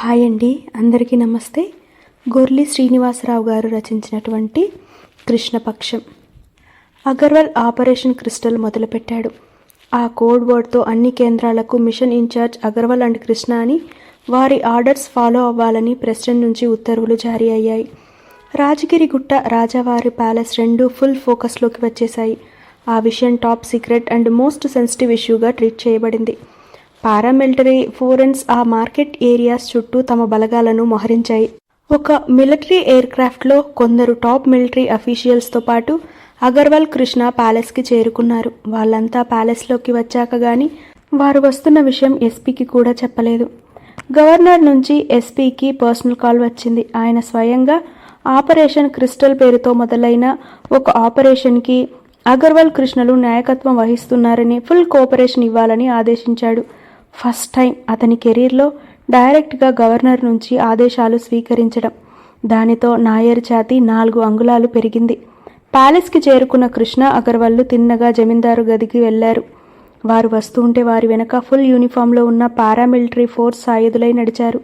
Hi అండి, అందరికీ నమస్తే. గొర్లి శ్రీనివాసరావు గారు రచించినటువంటి కృష్ణపక్షం. అగర్వాల్ ఆపరేషన్ క్రిస్టల్ మొదలుపెట్టాడు. ఆ కోడ్ వర్డ్తో అన్ని కేంద్రాలకు mission in charge Agarwal and Krishna అని, వారి ఆర్డర్స్ ఫాలో అవ్వాలని ప్రెసిడెంట్ నుంచి ఉత్తర్వులు జారీ అయ్యాయి. రాజగిరిగుట్ట, రాజావారి ప్యాలెస్ రెండూ ఫుల్ ఫోకస్లోకి వచ్చేశాయి. ఆ విషయం top secret and most sensitive ఇష్యూగా ట్రీట్ చేయబడింది. పారామిలిటరీ ఫోరెన్స్ ఆ మార్కెట్ ఏరియాస్ చుట్టూ తమ బలగాలను మోహరించాయి. ఒక మిలిటరీ ఎయిర్క్రాఫ్ట్లో కొందరు టాప్ మిలిటరీ అఫీషియల్స్తో పాటు అగర్వాల్, కృష్ణ ప్యాలెస్కి చేరుకున్నారు. వాళ్ళంతా ప్యాలెస్లోకి వచ్చాక గానీ వారు వస్తున్న విషయం ఎస్పీకి కూడా చెప్పలేదు. గవర్నర్ నుంచి ఎస్పీకి పర్సనల్ కాల్ వచ్చింది. ఆయన స్వయంగా ఆపరేషన్ క్రిస్టల్ పేరుతో మొదలైన ఒక ఆపరేషన్కి అగర్వాల్, కృష్ణలు నాయకత్వం వహిస్తున్నారని, ఫుల్ కోఆపరేషన్ ఇవ్వాలని ఆదేశించాడు. ఫస్ట్ టైం అతని కెరీర్లో డైరెక్ట్గా గవర్నర్ నుంచి ఆదేశాలు స్వీకరించడం. దానితో నాయర్ ఛాతీ 4 అంగుళాలు పెరిగింది. ప్యాలెస్కి చేరుకున్న కృష్ణ, అగర్వాల్లు తిన్నగా జమీందారు గదికి వెళ్లారు. వారు వస్తుంటే వారి వెనక ఫుల్ యూనిఫామ్లో ఉన్న పారామిలిటరీ ఫోర్స్ సాయుధులై నడిచారు.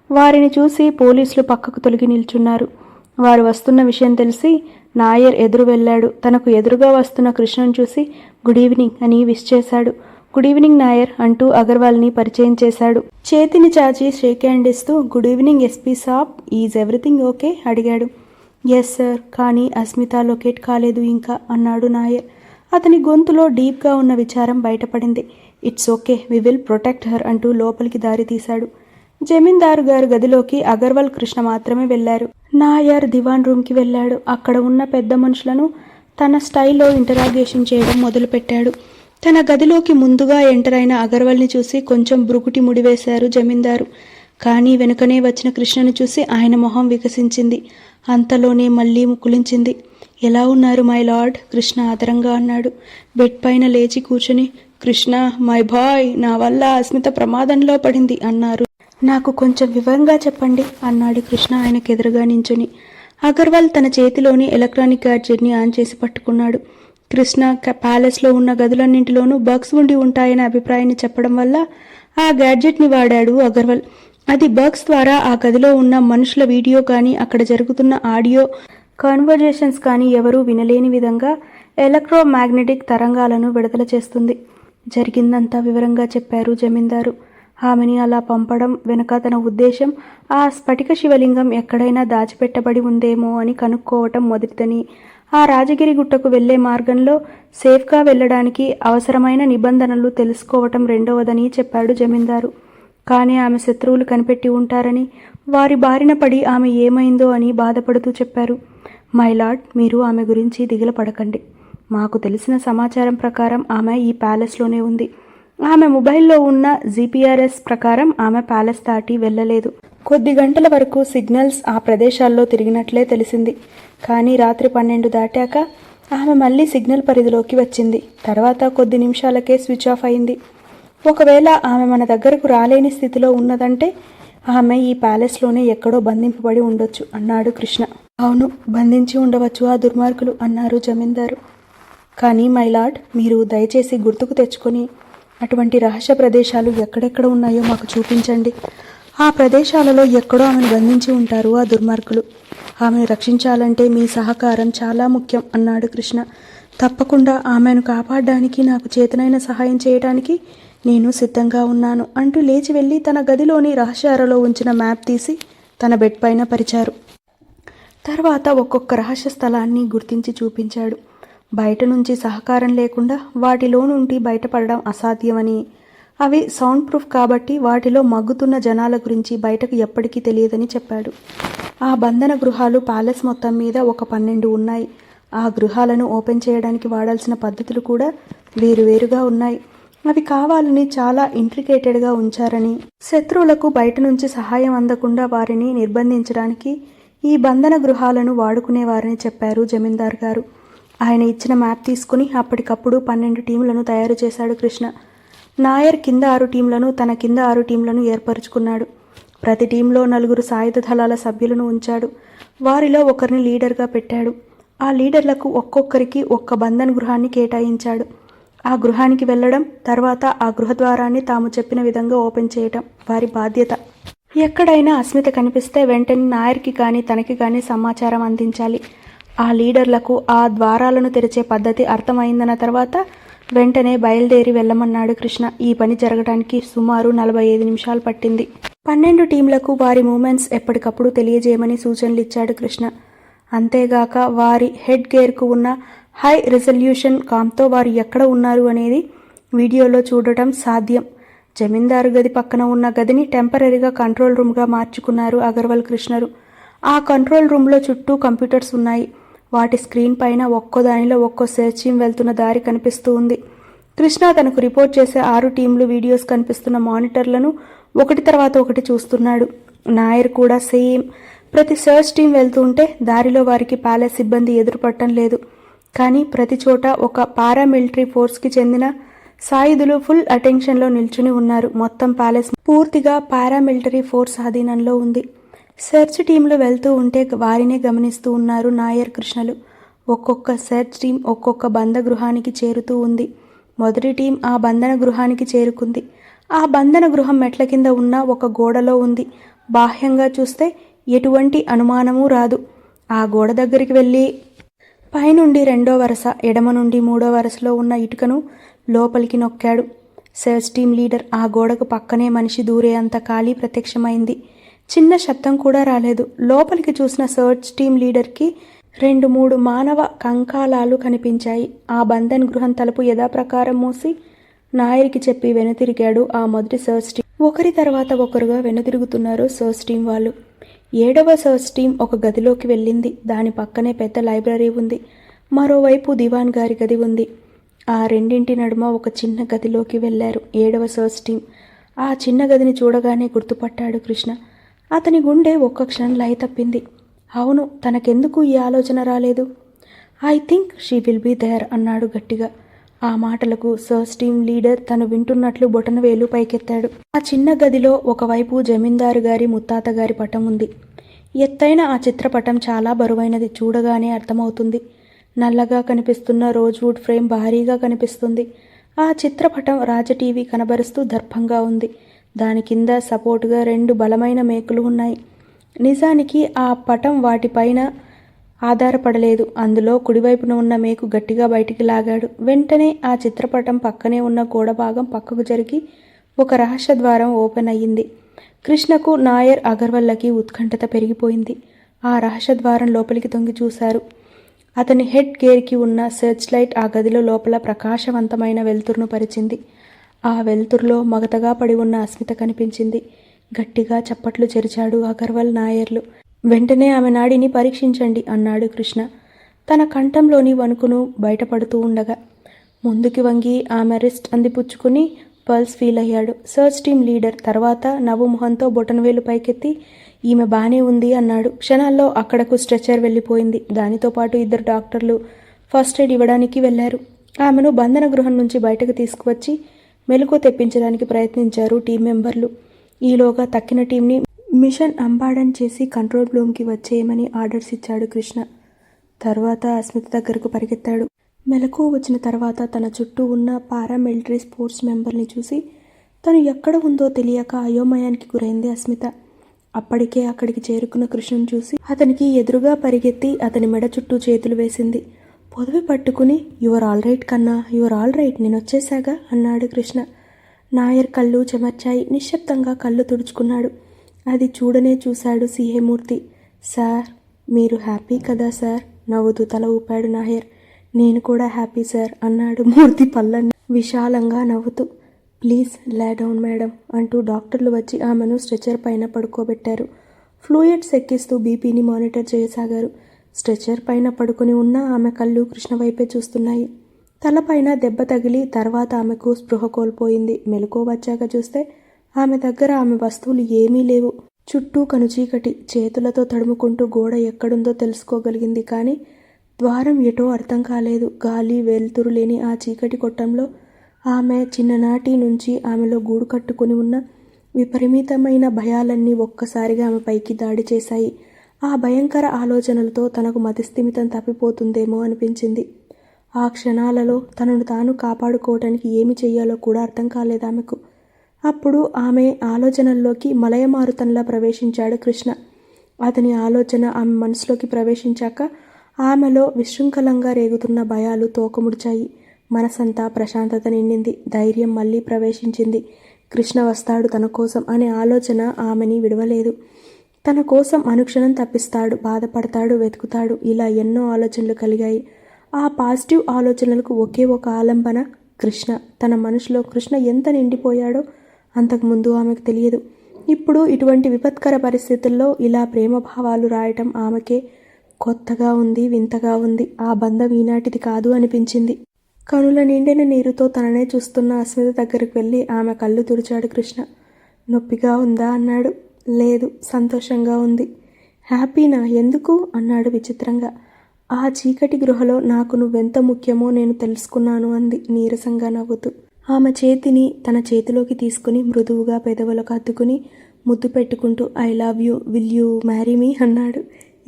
వారిని చూసి పోలీసులు పక్కకు తొలగి నిల్చున్నారు. వారు వస్తున్న విషయం తెలిసి నాయర్ ఎదురు వెళ్ళాడు. తనకు ఎదురుగా వస్తున్న కృష్ణను చూసి గుడ్ ఈవినింగ్ అని విష్ చేశాడు. గుడ్ ఈవినింగ్ నాయర్ అంటూ అగర్వాల్ని పరిచయం చేశాడు. చేతిని చాచి షేక్ హ్యాండ్ ఇస్తూ good evening SP Saab, is everything okay అడిగాడు. ఎస్ సార్, కానీ అస్మిత లొకేట్ కాలేదు ఇంకా అన్నాడు నాయర్. అతని గొంతులో డీప్గా ఉన్న విచారం బయటపడింది. It's okay, we will protect her అంటూ లోపలికి దారి తీశాడు. జమీందారు గారు గదిలోకి అగర్వాల్, కృష్ణ మాత్రమే వెళ్లారు. నాయర్ దివాన్ రూమ్కి వెళ్ళాడు. అక్కడ ఉన్న పెద్ద మనుషులను తన స్టైల్లో ఇంటరాగేషన్ చేయడం మొదలుపెట్టాడు. తన గదిలోకి ముందుగా ఎంటర్ అయిన అగర్వాల్ని చూసి కొంచెం బ్రుకుటి ముడివేశారు జమీందారు. కానీ వెనుకనే వచ్చిన కృష్ణను చూసి ఆయన మొహం వికసించింది. అంతలోనే మళ్ళీ ముకులించింది. ఎలా ఉన్నారు మై లార్డ్? కృష్ణ ఆదరంగా అన్నాడు. బెడ్ పైన లేచి కూర్చుని కృష్ణ, మై బాయ్, నా వల్ల అస్మిత ప్రమాదంలో పడింది అన్నారు. నాకు కొంచెం వివరంగా చెప్పండి అన్నాడు కృష్ణ ఆయనకెదురుగా నించుని. అగర్వాల్ తన చేతిలోని ఎలక్ట్రానిక్ గ్యాడ్జెట్ని ఆన్ చేసి పట్టుకున్నాడు. కృష్ణ ప్యాలెస్లో ఉన్న గదులన్నింటిలోనూ బగ్స్ ఉండి ఉంటాయనే అభిప్రాయాన్ని చెప్పడం వల్ల ఆ గ్యాడ్జెట్ని వాడాడు అగర్వాల్. అది బగ్స్ ద్వారా ఆ గదిలో ఉన్న మనుషుల వీడియో కానీ, అక్కడ జరుగుతున్న ఆడియో కన్వర్జేషన్స్ కానీ ఎవరూ వినలేని విధంగా ఎలక్ట్రోమాగ్నెటిక్ తరంగాలను విడుదల చేస్తుంది. జరిగిందంతా వివరంగా చెప్పారు జమీందారు. ఆమెని అలా పంపడం వెనుక తన ఉద్దేశం ఆ స్ఫటిక శివలింగం ఎక్కడైనా దాచిపెట్టబడి ఉందేమో అని కనుక్కోవటం మొదటిదని, ఆ రాజగిరిగుట్టకు వెళ్లే మార్గంలో సేఫ్గా వెళ్లడానికి అవసరమైన నిబంధనలు తెలుసుకోవటం రెండవదని చెప్పాడు జమీందారు. కానీ ఆమె శత్రువులు కనిపెట్టి ఉంటారని, వారి బారిన పడి ఆమె ఏమైందో అని బాధపడుతూ చెప్పారు. మై లార్డ్, మీరు ఆమె గురించి దిగులు పడకండి. మాకు తెలిసిన సమాచారం ప్రకారం ఆమె ఈ ప్యాలెస్లోనే ఉంది. ఆమె మొబైల్లో ఉన్న జీపీఆర్ఎస్ ప్రకారం ఆమె ప్యాలెస్ దాటి వెళ్ళలేదు. కొద్ది గంటల వరకు సిగ్నల్స్ ఆ ప్రదేశాల్లో తిరిగినట్లే తెలిసింది. కానీ రాత్రి 12 దాటాక ఆమె మళ్ళీ సిగ్నల్ పరిధిలోకి వచ్చింది. తర్వాత కొద్ది నిమిషాలకే స్విచ్ ఆఫ్ అయింది. ఒకవేళ ఆమె మన దగ్గరకు రాలేని స్థితిలో ఉన్నదంటే ఆమె ఈ ప్యాలెస్లోనే ఎక్కడో బంధింపబడి ఉండొచ్చు అన్నాడు కృష్ణ. అవును, బంధించి ఉండవచ్చు ఆ దుర్మార్గులు అన్నారు జమీందారు. కానీ మై లార్డ్, మీరు దయచేసి గుర్తుకు తెచ్చుకొని అటువంటి రహస్య ప్రదేశాలు ఎక్కడెక్కడ ఉన్నాయో మాకు చూపించండి. ఆ ప్రదేశాలలో ఎక్కడో ఆమెను బంధించి ఉంటారు ఆ దుర్మార్గులు. ఆమెను రక్షించాలంటే మీ సహకారం చాలా ముఖ్యం అన్నాడు కృష్ణ. తప్పకుండా ఆమెను కాపాడడానికి నాకు చేతనైన సహాయం చేయడానికి నేను సిద్ధంగా ఉన్నాను అంటూ లేచి వెళ్ళి తన గదిలోని రహస్య అరలో ఉంచిన మ్యాప్ తీసి తన బెడ్ పైన పరిచారు. తర్వాత ఒక్కొక్క రహస్య స్థలాన్ని గుర్తించి చూపించాడు. బయట నుంచి సహకారం లేకుండా వాటిలో నుండి బయటపడడం అసాధ్యమని, అవి సౌండ్ ప్రూఫ్ కాబట్టి వాటిలో మగ్గుతున్న జనాల గురించి బయటకు ఎప్పటికీ తెలియదని చెప్పాడు. ఆ బంధన గృహాలు ప్యాలెస్ మొత్తం మీద ఒక 12 ఉన్నాయి. ఆ గృహాలను ఓపెన్ చేయడానికి వాడాల్సిన పద్ధతులు కూడా వేరువేరుగా ఉన్నాయి. అవి కావాలని చాలా ఇంట్రికేటెడ్గా ఉంచారని, శత్రువులకు బయట నుంచి సహాయం అందకుండా వారిని నిర్బంధించడానికి ఈ బంధన గృహాలను వాడుకునేవారని చెప్పారు జమీందార్ గారు. ఆయన ఇచ్చిన మ్యాప్ తీసుకుని అప్పటికప్పుడు 12 టీంలను తయారు చేశాడు కృష్ణ. నాయర్ కింద 6 టీంలను, తన కింద 6 టీంలను ఏర్పరచుకున్నాడు. ప్రతి టీంలో 4 సాయుధ దళాల సభ్యులను ఉంచాడు. వారిలో ఒకరిని లీడర్గా పెట్టాడు. ఆ లీడర్లకు ఒక్కొక్కరికి ఒక్క బంధన్ గృహాన్ని కేటాయించాడు. ఆ గృహానికి వెళ్ళడం, తర్వాత ఆ గృహద్వారాన్ని తాము చెప్పిన విధంగా ఓపెన్ చేయటం వారి బాధ్యత. ఎక్కడైనా అస్మిత కనిపిస్తే వెంటనే నాయర్కి కానీ తనకి కానీ సమాచారం అందించాలి. ఆ లీడర్లకు ఆ ద్వారాలను తెరిచే పద్ధతి అర్థమైందన్న తర్వాత వెంటనే బయలుదేరి వెళ్ళమన్నాడు కృష్ణ. ఈ పని జరగడానికి సుమారు 45 నిమిషాలు పట్టింది. 12 టీంలకు వారి మూమెంట్స్ ఎప్పటికప్పుడు తెలియజేయమని సూచనలు ఇచ్చాడు కృష్ణ. అంతేగాక వారి హెడ్ గేర్కు ఉన్న హై రిజల్యూషన్ కామ్తో వారు ఎక్కడ ఉన్నారు అనేది వీడియోలో చూడటం సాధ్యం. జమీందారు గది పక్కన ఉన్న గదిని టెంపరీగా కంట్రోల్ రూమ్గా మార్చుకున్నారు అగర్వాల్ కృష్ణరు. ఆ కంట్రోల్ రూమ్లో చుట్టూ కంప్యూటర్స్ ఉన్నాయి. వాటి స్క్రీన్ పైన ఒక్కో దానిలో ఒక్కో సెర్చ్ టీం వెళ్తున్న దారి కనిపిస్తూ ఉంది. కృష్ణ తనకు రిపోర్ట్ చేసే 6 టీంలు వీడియోస్ కనిపిస్తున్న మానిటర్లను ఒకటి తర్వాత ఒకటి చూస్తున్నాడు. నాయర్ కూడా సేమ్. ప్రతి సర్చ్ టీం వెళ్తూ ఉంటే దారిలో వారికి ప్యాలెస్ సిబ్బంది ఎదురుపడటం లేదు. కానీ ప్రతి చోట ఒక పారామిలిటరీ ఫోర్స్కి చెందిన సాయుధులు ఫుల్ అటెన్షన్లో నిల్చుని ఉన్నారు. మొత్తం ప్యాలెస్ పూర్తిగా పారామిలిటరీ ఫోర్స్ ఆధీనంలో ఉంది. సెర్చ్ టీంలు వెళ్తూ ఉంటే వారినే గమనిస్తూ ఉన్నారు నాయర్ కృష్ణలు. ఒక్కొక్క సెర్చ్ టీం ఒక్కొక్క బంధ గృహానికి చేరుతూ ఉంది. మొదటి టీం ఆ బంధన గృహానికి చేరుకుంది. ఆ బంధన గృహం మెట్ల కింద ఉన్న ఒక గోడలో ఉంది. బాహ్యంగా చూస్తే ఎటువంటి అనుమానమూ రాదు. ఆ గోడ దగ్గరికి వెళ్ళి పైనుండి 2వ వరుస, ఎడమ నుండి 3వ వరుసలో ఉన్న ఇటుకను లోపలికి నొక్కాడు. సెర్చ్ టీం లీడర్ ఆ గోడకు పక్కనే మనిషి దూరే అంత ఖాళీ ప్రత్యక్షమైంది. చిన్న శబ్దం కూడా రాలేదు. లోపలికి చూసిన సర్చ్ టీం లీడర్కి 2-3 మానవ కంకాలాలు కనిపించాయి. ఆ బంధన్ గృహం తలుపు యథాప్రకారం మూసి నాయర్కి చెప్పి వెనుతిరిగాడు ఆ మొదటి సర్చ్ టీం. ఒకరి తర్వాత ఒకరుగా వెనుతిరుగుతున్నారు సర్చ్ టీం వాళ్ళు. 7వ సర్చ్ టీం ఒక గదిలోకి వెళ్ళింది. దాని పక్కనే పెద్ద లైబ్రరీ ఉంది. మరోవైపు దివాన్ గారి గది ఉంది. ఆ రెండింటి నడుమ ఒక చిన్న గదిలోకి వెళ్లారు 7వ సర్చ్ టీం. ఆ చిన్న గదిని చూడగానే గుర్తుపట్టాడు కృష్ణ. అతని గుండె ఒక్క క్షణం లయ తప్పింది. అవును, తనకెందుకు ఈ ఆలోచన రాలేదు? I think she will be there అన్నాడు గట్టిగా. ఆ మాటలకు సర్చ్ టీం లీడర్ తను వింటున్నట్లు బొటనవేలు పైకెత్తాడు. ఆ చిన్న గదిలో ఒకవైపు జమీందారు గారి ముత్తాత గారి పటం ఉంది. ఎత్తైన ఆ చిత్రపటం చాలా బరువైనది. చూడగానే అర్థమవుతుంది. నల్లగా కనిపిస్తున్న రోజ్వుడ్ ఫ్రేమ్ భారీగా కనిపిస్తుంది. ఆ చిత్రపటం రాజటీవీ కనబరుస్తూ దర్భంగా ఉంది. దాని కింద సపోర్టుగా 2 బలమైన మేకులు ఉన్నాయి. నిజానికి ఆ పటం వాటిపైన ఆధారపడలేదు. అందులో కుడివైపున ఉన్న మేకు గట్టిగా బయటికి లాగాడు. వెంటనే ఆ చిత్రపటం పక్కనే ఉన్న గోడ భాగం పక్కకు జరిగి ఒక రహస్య ద్వారం ఓపెన్ అయ్యింది. కృష్ణకు, నాయర్, అగర్వాల్లకి ఉత్కంఠత పెరిగిపోయింది. ఆ రహస్య ద్వారం లోపలికి తొంగి చూశారు. అతని హెడ్ గేర్కి ఉన్న సెర్చ్ లైట్ ఆ గదిలో లోపల ప్రకాశవంతమైన వెలుతురును పరిచింది. ఆ వెలుతురులో మగతగా పడి ఉన్న అస్మిత కనిపించింది. గట్టిగా చప్పట్లు చెరిచాడు అగర్వాల్, నాయర్లు. వెంటనే ఆమె నాడిని పరీక్షించండి అన్నాడు కృష్ణ తన కంఠంలోని వణుకును బయటపడుతూ ఉండగా. ముందుకి వంగి ఆమె రిస్ట్ అందిపుచ్చుకుని పల్స్ ఫీల్ అయ్యాడు. సర్చ్ టీం లీడర్ తర్వాత నవ్వు మొహంతో బొటనవేలు పైకెత్తి ఈమె బానే ఉంది అన్నాడు. క్షణాల్లో అక్కడకు స్ట్రెచర్ వెళ్ళిపోయింది. దానితో పాటు 2 డాక్టర్లు ఫస్ట్ ఎయిడ్ ఇవ్వడానికి వెళ్లారు. ఆమెను బంధన గృహం నుంచి బయటకు తీసుకువచ్చి మెలకువ తెప్పించడానికి ప్రయత్నించారు టీం మెంబర్లు. ఈలోగా తక్కిన టీంని మిషన్ అంబాడన్ చేసి కంట్రోల్ రూమ్కి వచ్చేయమని ఆర్డర్స్ ఇచ్చాడు కృష్ణ. తర్వాత అస్మిత దగ్గరకు పరిగెత్తాడు. మెలకువ వచ్చిన తర్వాత తన చుట్టూ ఉన్న పారామిలిటరీ స్పోర్ట్స్ మెంబర్ని చూసి తను ఎక్కడ ఉందో తెలియక అయోమయానికి గురైంది అస్మిత. అప్పటికే అక్కడికి చేరుకున్న కృష్ణను చూసి అతనికి ఎదురుగా పరిగెత్తి అతని మెడ చుట్టూ చేతులు వేసింది. పొదవి పట్టుకుని యువర్ ఆల్ రైట్ కన్నా, యువర్ ఆల్ రైట్, నేను వచ్చేసాగా అన్నాడు కృష్ణ. నాయర్ కళ్ళు చెమర్చాయి. నిశ్శబ్దంగా కళ్ళు తుడుచుకున్నాడు. అది చూడనే చూశాడు సిఏ మూర్తి. సార్, మీరు హ్యాపీ కదా సార్? నవ్వుతూ తల ఊపాడు నాయర్. నేను కూడా హ్యాపీ సార్ అన్నాడు మూర్తి పళ్ళని విశాలంగా నవ్వుతూ. ప్లీజ్ లే డౌన్ మేడం అంటూ డాక్టర్లు వచ్చి ఆమెను స్ట్రెచర్ పైన పడుకోబెట్టారు. ఫ్లూయిడ్స్ ఎక్కిస్తూ బీపీని మానిటర్ చేయసాగారు. స్ట్రెచర్ పైన పడుకుని ఉన్న ఆమె కళ్ళు కృష్ణ వైపే చూస్తున్నాయి. తలపైన దెబ్బ తగిలి తర్వాత ఆమెకు స్పృహ కోల్పోయింది. మెలకువ వచ్చాక చూస్తే ఆమె దగ్గర ఆమె వస్తువులు ఏమీ లేవు. చుట్టూ కనుచీకటి. చేతులతో తడుముకుంటూ గోడ ఎక్కడుందో తెలుసుకోగలిగింది. కానీ ద్వారం ఎటో అర్థం కాలేదు. గాలి వెలుతురు లేని ఆ చీకటి కొట్టంలో ఆమె చిన్ననాటి నుంచి ఆమెలో గూడు కట్టుకుని ఉన్న విపరీతమైన భయాలన్నీ ఒక్కసారిగా ఆమె పైకి దాడి చేశాయి. ఆ భయంకర ఆలోచనలతో తనకు మతిస్థిమితం తప్పిపోతుందేమో అనిపించింది. ఆ క్షణాలలో తనను తాను కాపాడుకోవటానికి ఏమి చెయ్యాలో కూడా అర్థం కాలేదు ఆమెకు. అప్పుడు ఆమె ఆలోచనల్లోకి మలయమారుతంలా ప్రవేశించాడు కృష్ణ. అతని ఆలోచన ఆమె మనసులోకి ప్రవేశించాక ఆమెలో విశృంఖలంగా రేగుతున్న భయాలు తోకముడిచాయి. మనసంతా ప్రశాంతత నిండింది. ధైర్యం మళ్ళీ ప్రవేశించింది. కృష్ణ వస్తాడు తన కోసం అనే ఆలోచన ఆమెని విడవలేదు. తన కోసం అనుక్షణం తప్పిస్తాడు, బాధపడతాడు, వెతుకుతాడు, ఇలా ఎన్నో ఆలోచనలు కలిగాయి. ఆ పాజిటివ్ ఆలోచనలకు ఒకే ఒక ఆలంబన కృష్ణ. తన మనసులో కృష్ణ ఎంత నిండిపోయాడో అంతకుముందు ఆమెకు తెలియదు. ఇప్పుడు ఇటువంటి విపత్కర పరిస్థితుల్లో ఇలా ప్రేమభావాలు రాయటం ఆమెకే కొత్తగా ఉంది, వింతగా ఉంది. ఆ బంధం ఈనాటిది కాదు అనిపించింది. కనుల నిండిన నీరుతో తననే చూస్తున్న అస్మిత దగ్గరికి వెళ్ళి ఆమె కళ్ళు తుడిచాడు కృష్ణ. నొప్పిగా ఉందా అన్నాడు. లేదు, సంతోషంగా ఉంది. హ్యాపీనా? ఎందుకు అన్నాడు విచిత్రంగా. ఆ చీకటి గృహలో నాకు నువ్వెంత ముఖ్యమో నేను తెలుసుకున్నాను అంది నీరసంగా నవ్వుతూ. ఆమె చేతిని తన చేతిలోకి తీసుకుని మృదువుగా పెదవులకు అద్దుకుని ముద్దు పెట్టుకుంటూ I love you, will you marry me అన్నాడు.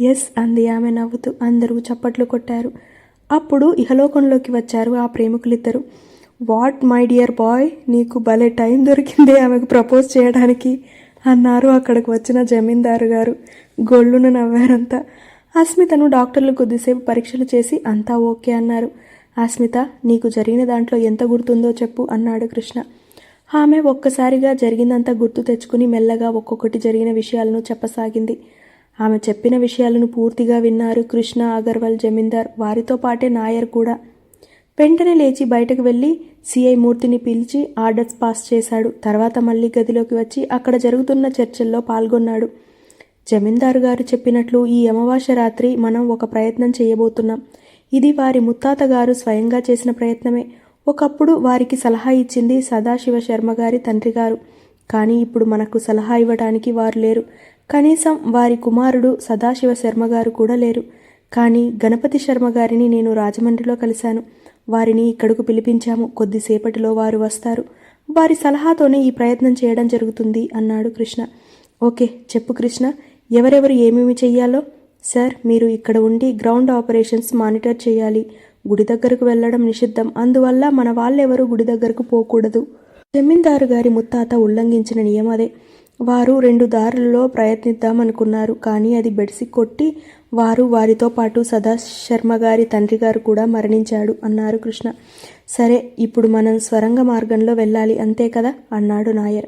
ఎస్ అంది ఆమె నవ్వుతూ. అందరూ చప్పట్లు కొట్టారు. అప్పుడు ఇహలోకంలోకి వచ్చారు ఆ ప్రేమికులిద్దరూ. వాట్ మై డియర్ బాయ్, నీకు భలే టైం దొరికిందే ఆమెకు ప్రపోజ్ చేయడానికి అన్నారు అక్కడికి వచ్చిన జమీందారు గారు. గొళ్ళున నవ్వారంతా. అస్మితను డాక్టర్లు కొద్దిసేపు పరీక్షలు చేసి అంతా ఓకే అన్నారు. అస్మిత, నీకు జరిగిన దాంట్లో ఎంత గుర్తుందో చెప్పు అన్నాడు కృష్ణ. ఆమె ఒక్కసారిగా జరిగిందంతా గుర్తు తెచ్చుకుని మెల్లగా ఒక్కొక్కటి జరిగిన విషయాలను చెప్పసాగింది. ఆమె చెప్పిన విషయాలను పూర్తిగా విన్నారు కృష్ణ, అగర్వాల్, జమీందార్, వారితో పాటే నాయర్ కూడా. వెంటనే లేచి బయటకు వెళ్ళి సిఐ మూర్తిని పిలిచి ఆర్డర్స్ పాస్ చేశాడు. తర్వాత మళ్ళీ గదిలోకి వచ్చి అక్కడ జరుగుతున్న చర్చల్లో పాల్గొన్నాడు. జమీందారు గారు చెప్పినట్లు ఈ అమావాస్య రాత్రి మనం ఒక ప్రయత్నం చేయబోతున్నాం. ఇది వారి ముత్తాత గారు స్వయంగా చేసిన ప్రయత్నమే. ఒకప్పుడు వారికి సలహా ఇచ్చింది సదాశివ శర్మ గారి తండ్రి గారు. కానీ ఇప్పుడు మనకు సలహా ఇవ్వడానికి వారు లేరు. కనీసం వారి కుమారుడు సదాశివ శర్మ గారు కూడా లేరు. కానీ గణపతి శర్మ గారిని నేను రాజమండ్రిలో కలిశాను. వారిని ఇక్కడకు పిలిపించాము. కొద్దిసేపటిలో వారు వస్తారు. వారి సలహాతోనే ఈ ప్రయత్నం చేయడం జరుగుతుంది అన్నాడు కృష్ణ. ఓకే, చెప్పు కృష్ణ, ఎవరెవరు ఏమేమి చెయ్యాలో? సార్, మీరు ఇక్కడ ఉండి గ్రౌండ్ ఆపరేషన్స్ మానిటర్ చేయాలి. గుడి దగ్గరకు వెళ్ళడం నిషిద్ధం. అందువల్ల మన వాళ్ళెవరూ గుడి దగ్గరకు పోకూడదు. జమీందారు గారి ముత్తాత ఉల్లంఘించిన నియమం అదే. వారు 2 దారులలో ప్రయత్నిద్దామనుకున్నారు. కానీ అది బెడిసి కొట్టి వారితో పాటు సదాశర్మ గారి తండ్రి గారు కూడా మరణించాడు అన్నారు కృష్ణ. సరే, ఇప్పుడు మనం స్వరంగ మార్గంలో వెళ్ళాలి అంతే కదా అన్నాడు నాయర్.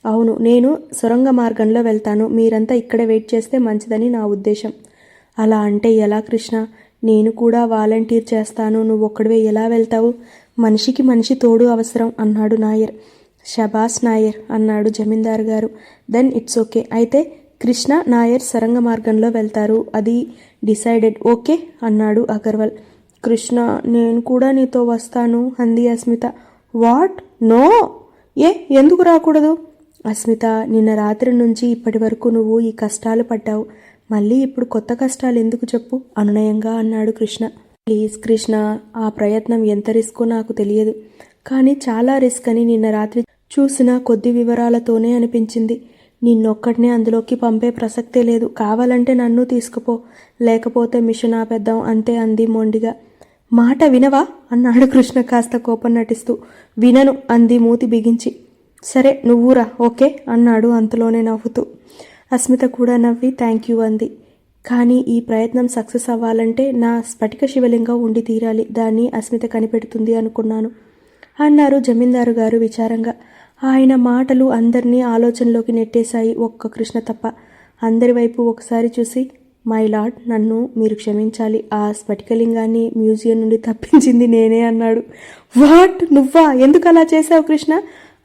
అవును, నేను సొరంగ మార్గంలో వెళ్తాను. మీరంతా ఇక్కడే వెయిట్ చేస్తే మంచిదని నా ఉద్దేశం. అలా అంటే ఎలా కృష్ణ? నేను కూడా వాలంటీర్ చేస్తాను. నువ్వొక్కడివే ఎలా వెళ్తావు? మనిషికి మనిషి తోడు అవసరం అన్నాడు నాయర్. షబాస్ నాయర్ అన్నాడు జమీందారు గారు. Then it's okay. అయితే కృష్ణ, నాయర్ సొరంగ మార్గంలో వెళ్తారు. అది డిసైడెడ్. ఓకే అన్నాడు అగర్వాల్. కృష్ణ, నేను కూడా నీతో వస్తాను అంది అస్మిత. వాట్? నో. ఎందుకు రాకూడదు? అస్మిత, నిన్న రాత్రి నుంచి ఇప్పటి వరకు నువ్వు ఈ కష్టాలు పడ్డావు. మళ్ళీ ఇప్పుడు కొత్త కష్టాలు ఎందుకు చెప్పు అనునయంగా అన్నాడు కృష్ణ. ప్లీజ్ కృష్ణ, ఆ ప్రయత్నం ఎంత రిస్కో నాకు తెలియదు. కానీ చాలా రిస్క్ అని నిన్న రాత్రి చూసిన కొద్ది వివరాలతోనే అనిపించింది. నిన్నొక్కడినే అందులోకి పంపే ప్రసక్తే లేదు. కావాలంటే నన్ను తీసుకుపో, లేకపోతే మిషన్ ఆపేద్దాం అంతే అంది మొండిగా. మాట వినవా అన్నాడు కృష్ణ కాస్త కోపం నటిస్తూ. వినను అంది మూతి బిగించి. సరే, నువ్వురా, ఓకే అన్నాడు అంతలోనే నవ్వుతూ. అస్మిత కూడా నవ్వి థ్యాంక్ యూ అంది. కానీ ఈ ప్రయత్నం సక్సెస్ అవ్వాలంటే నా స్ఫటిక శివలింగం ఉండి తీరాలి. దాన్ని అస్మిత కనిపెడుతుంది అనుకున్నాను అన్నారు జమీందారు గారు విచారంగా. ఆయన మాటలు అందరినీ ఆలోచనలోకి నెట్టేశాయి, ఒక్క కృష్ణ తప్ప. అందరి వైపు ఒకసారి చూసి మై లార్డ్, నన్ను మీరు క్షమించాలి. ఆ స్ఫటికలింగాన్ని మ్యూజియం నుండి తప్పించింది నేనే అన్నాడు. వాట్? నువ్వా? ఎందుకు అలా చేశావు కృష్ణ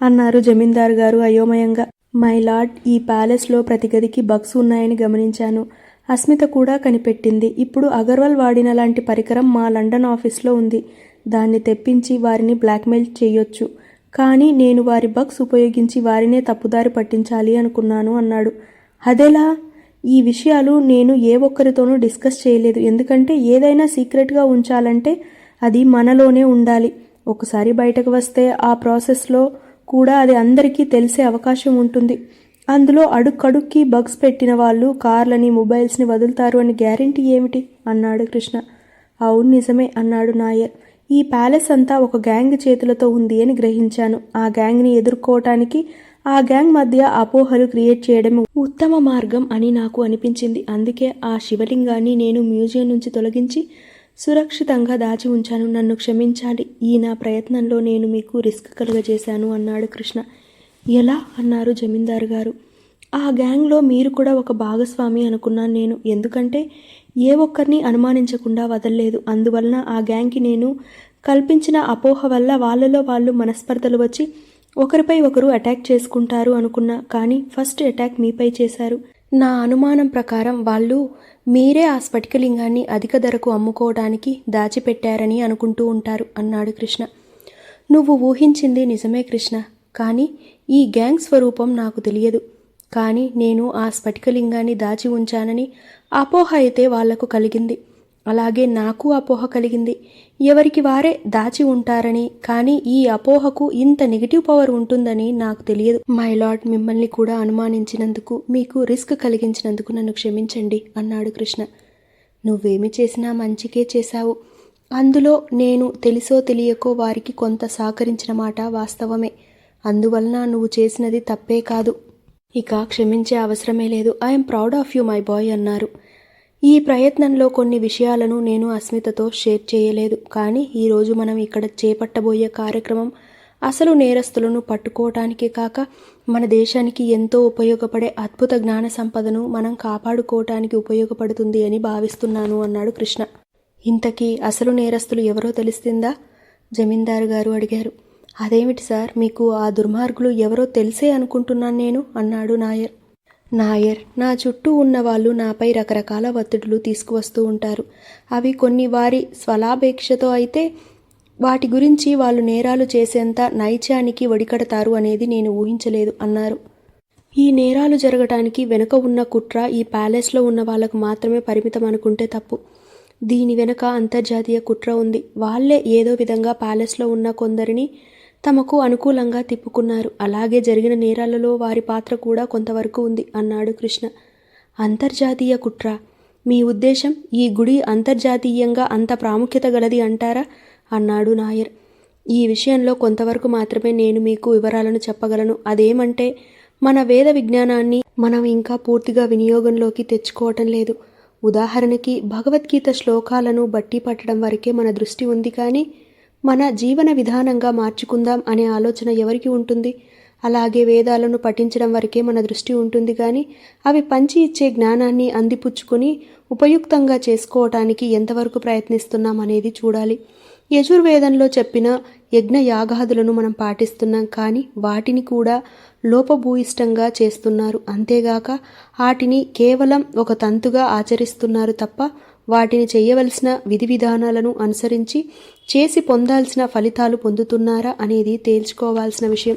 అన్నారు జమీందారు గారు అయోమయంగా. మై లార్డ్, ఈ ప్యాలెస్లో ప్రతి గదికి బగ్స్ ఉన్నాయని గమనించాను. అస్మిత కూడా కనిపెట్టింది. ఇప్పుడు అగర్వాల్ వాడిన లాంటి పరికరం మా లండన్ ఆఫీస్లో ఉంది. దాన్ని తెప్పించి వారిని బ్లాక్మెయిల్ చేయొచ్చు. కానీ నేను వారి బగ్స్ ఉపయోగించి వారినే తప్పుదారి పట్టించాలి అనుకున్నాను అన్నాడు. అదెలా? ఈ విషయాలు నేను ఏ ఒక్కరితోనూ డిస్కస్ చేయలేదు. ఎందుకంటే ఏదైనా సీక్రెట్గా ఉంచాలంటే అది మనలోనే ఉండాలి. ఒకసారి బయటకు వస్తే ఆ ప్రాసెస్లో కూడా అది అందరికీ తెలిసే అవకాశం ఉంటుంది. అందులో అడుక్కడుక్కి బగ్స్ పెట్టిన వాళ్ళు కార్లని, మొబైల్స్ని వదులుతారు అని గ్యారెంటీ ఏమిటి అన్నాడు కృష్ణ. అవును, నిజమే అన్నాడు నాయర్. ఈ ప్యాలెస్ అంతా ఒక గ్యాంగ్ చేతులతో ఉంది అని గ్రహించాను. ఆ గ్యాంగ్ని ఎదుర్కోవటానికి ఆ గ్యాంగ్ మధ్య అపోహలు క్రియేట్ చేయడం ఉత్తమ మార్గం అని నాకు అనిపించింది. అందుకే ఆ శివలింగాన్ని నేను మ్యూజియం నుంచి తొలగించి సురక్షితంగా దాచి ఉంచాను. నన్ను క్షమించాలి. ఈ నా ప్రయత్నంలో నేను మీకు రిస్క్ కలుగజేశాను అన్నాడు కృష్ణ. ఎలా అన్నారు జమీందారు గారు. ఆ గ్యాంగ్లో మీరు కూడా ఒక భాగస్వామి అనుకున్నాను నేను. ఎందుకంటే ఏ ఒక్కరిని అనుమానించకుండా వదలలేదు. అందువలన ఆ గ్యాంగ్కి నేను కల్పించిన అపోహ వల్ల వాళ్ళలో వాళ్ళు మనస్పర్ధలు వచ్చి ఒకరిపై ఒకరు అటాక్ చేసుకుంటారు అనుకున్నా. కానీ ఫస్ట్ అటాక్ మీపై చేశారు. నా అనుమానం ప్రకారం వాళ్ళు మీరే ఆ స్ఫటికలింగాన్ని అధిక ధరకు అమ్ముకోవడానికి దాచిపెట్టారని అనుకుంటూ ఉంటారు అన్నాడు కృష్ణ. నువ్వు ఊహించింది నిజమే కృష్ణ, కానీ ఈ గ్యాంగ్ స్వరూపం నాకు తెలియదు. కానీ నేను ఆ స్ఫటికలింగాన్ని దాచి ఉంచానని అపోహ అయితే వాళ్లకు కలిగింది. అలాగే నాకు అపోహ కలిగింది. ఎవరికి వారే దాచి ఉంటారని. కానీ ఈ అపోహకు ఇంత నెగిటివ్ పవర్ ఉంటుందని నాకు తెలియదు. మై లార్డ్, మిమ్మల్ని కూడా అనుమానించినందుకు, మీకు రిస్క్ కలిగించినందుకు నన్ను క్షమించండి అన్నాడు కృష్ణ. నువ్వేమి చేసినా మంచికే చేశావు. అందులో నేను తెలిసో తెలియకో వారికి కొంత సహకరించిన మాట వాస్తవమే. అందువలన నువ్వు చేసినది తప్పే కాదు. ఇక క్షమించే అవసరమే లేదు. I'm proud of you my boy అన్నారు. ఈ ప్రయత్నంలో కొన్ని విషయాలను నేను అస్మితతో షేర్ చేయలేదు. కానీ ఈరోజు మనం ఇక్కడ చేపట్టబోయే కార్యక్రమం అసలు నేరస్తులను పట్టుకోవటానికే కాక మన దేశానికి ఎంతో ఉపయోగపడే అద్భుత జ్ఞాన సంపదను మనం కాపాడుకోవటానికి ఉపయోగపడుతుంది అని భావిస్తున్నాను అన్నాడు కృష్ణ. ఇంతకీ అసలు నేరస్తులు ఎవరో తెలిసిందా? జమీందారు గారు అడిగారు. అదేమిటి సార్, మీకు ఆ దుర్మార్గులు ఎవరో తెలిసే అనుకుంటున్నాను నేను అన్నాడు నాయర్. నా చుట్టూ ఉన్న వాళ్ళు నాపై రకరకాల ఒత్తిడులు తీసుకువస్తూ ఉంటారు. అవి కొన్ని వారి స్వలాపేక్షతో అయితే వాటి గురించి వాళ్ళు నేరాలు చేసేంత నైత్యానికి ఒడికడతారు అనేది నేను ఊహించలేదు అన్నారు. ఈ నేరాలు జరగటానికి వెనుక ఉన్న కుట్ర ఈ ప్యాలెస్లో ఉన్న వాళ్లకు మాత్రమే పరిమితం అనుకుంటే తప్పు. దీని వెనుక అంతర్జాతీయ కుట్ర ఉంది. వాళ్లే ఏదో విధంగా ప్యాలెస్లో ఉన్న కొందరిని తమకు అనుకూలంగా తిప్పుకున్నారు. అలాగే జరిగిన నేరాలలో వారి పాత్ర కూడా కొంతవరకు ఉంది అన్నాడు కృష్ణ. అంతర్జాతీయ కుట్ర? మీ ఉద్దేశం ఈ గుడి అంతర్జాతీయంగా అంత ప్రాముఖ్యత గలది అంటారా అన్నాడు నాయర్. ఈ విషయంలో కొంతవరకు మాత్రమే నేను మీకు వివరాలను చెప్పగలను. అదేమంటే మన వేద విజ్ఞానాన్ని మనం ఇంకా పూర్తిగా వినియోగంలోకి తెచ్చుకోవటం లేదు. ఉదాహరణకి భగవద్గీత శ్లోకాలను బట్టి పట్టడం వరకే మన దృష్టి ఉంది. కానీ మన జీవన విధానంగా మార్చుకుందాం అనే ఆలోచన ఎవరికి ఉంటుంది? అలాగే వేదాలను పఠించడం వరకే మన దృష్టి ఉంటుంది. కానీ అవి పంచి ఇచ్చే జ్ఞానాన్ని అందిపుచ్చుకొని ఉపయుక్తంగా చేసుకోవటానికి ఎంతవరకు ప్రయత్నిస్తున్నాం అనేది చూడాలి. యజుర్వేదంలో చెప్పిన యజ్ఞ యాగాదులను మనం పాటిస్తున్నాం. కానీ వాటిని కూడా లోపభూయిష్టంగా చేస్తున్నారు. అంతేగాక వాటిని కేవలం ఒక తంతుగా ఆచరిస్తున్నారు తప్ప వాటిని చేయవలసిన విధి విధానాలను అనుసరించి చేసి పొందాల్సిన ఫలితాలు పొందుతున్నారా అనేది తేల్చుకోవాల్సిన విషయం.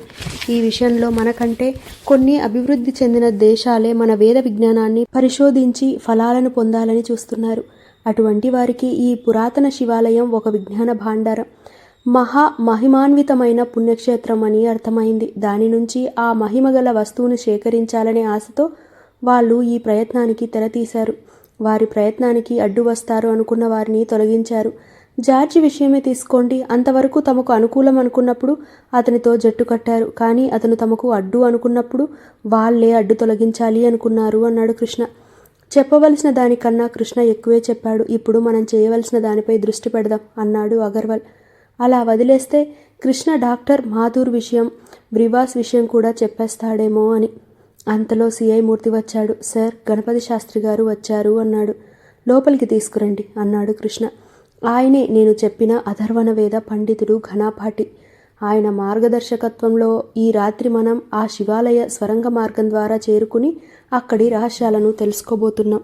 ఈ విషయంలో మనకంటే కొన్ని అభివృద్ధి చెందిన దేశాలే మన వేద విజ్ఞానాన్ని పరిశోధించి ఫలాలను పొందాలని చూస్తున్నారు. అటువంటి వారికి ఈ పురాతన శివాలయం ఒక విజ్ఞాన భాండారం, మహిమాన్వితమైన పుణ్యక్షేత్రం అని అర్థమైంది. దాని నుంచి ఆ మహిమగల వస్తువును సేకరించాలనే ఆశతో వాళ్ళు ఈ ప్రయత్నానికి తెరతీశారు. వారి ప్రయత్నానికి అడ్డు వస్తారు అనుకున్న వారిని తొలగించారు. జార్జి విషయమే తీసుకోండి. అంతవరకు తమకు అనుకూలం అనుకున్నప్పుడు అతనితో జట్టు కట్టారు. కానీ అతను తమకు అడ్డు అనుకున్నప్పుడు వాళ్లే అడ్డు తొలగించాలి అనుకున్నారు అన్నాడు కృష్ణ. చెప్పవలసిన దానికన్నా కృష్ణ ఎక్కువే చెప్పాడు. ఇప్పుడు మనం చేయవలసిన దానిపై దృష్టి పెడదాం అన్నాడు అగర్వాల్. అలా వదిలేస్తే కృష్ణ డాక్టర్ మాథూర్ విషయం, బ్రివాస్ విషయం కూడా చెప్పేస్తాడేమో అని. అంతలో సిఐ మూర్తి వచ్చాడు. సార్, గణపతి శాస్త్రి గారు వచ్చారు అన్నాడు. లోపలికి తీసుకురండి అన్నాడు కృష్ణ. ఆయనే నేను చెప్పిన అథర్వణ వేద పండితుడు ఘనాపాటి. ఆయన మార్గదర్శకత్వంలో ఈ రాత్రి మనం ఆ శివాలయ స్వరంగ మార్గం ద్వారా చేరుకుని అక్కడి రహస్యాలను తెలుసుకోబోతున్నాం.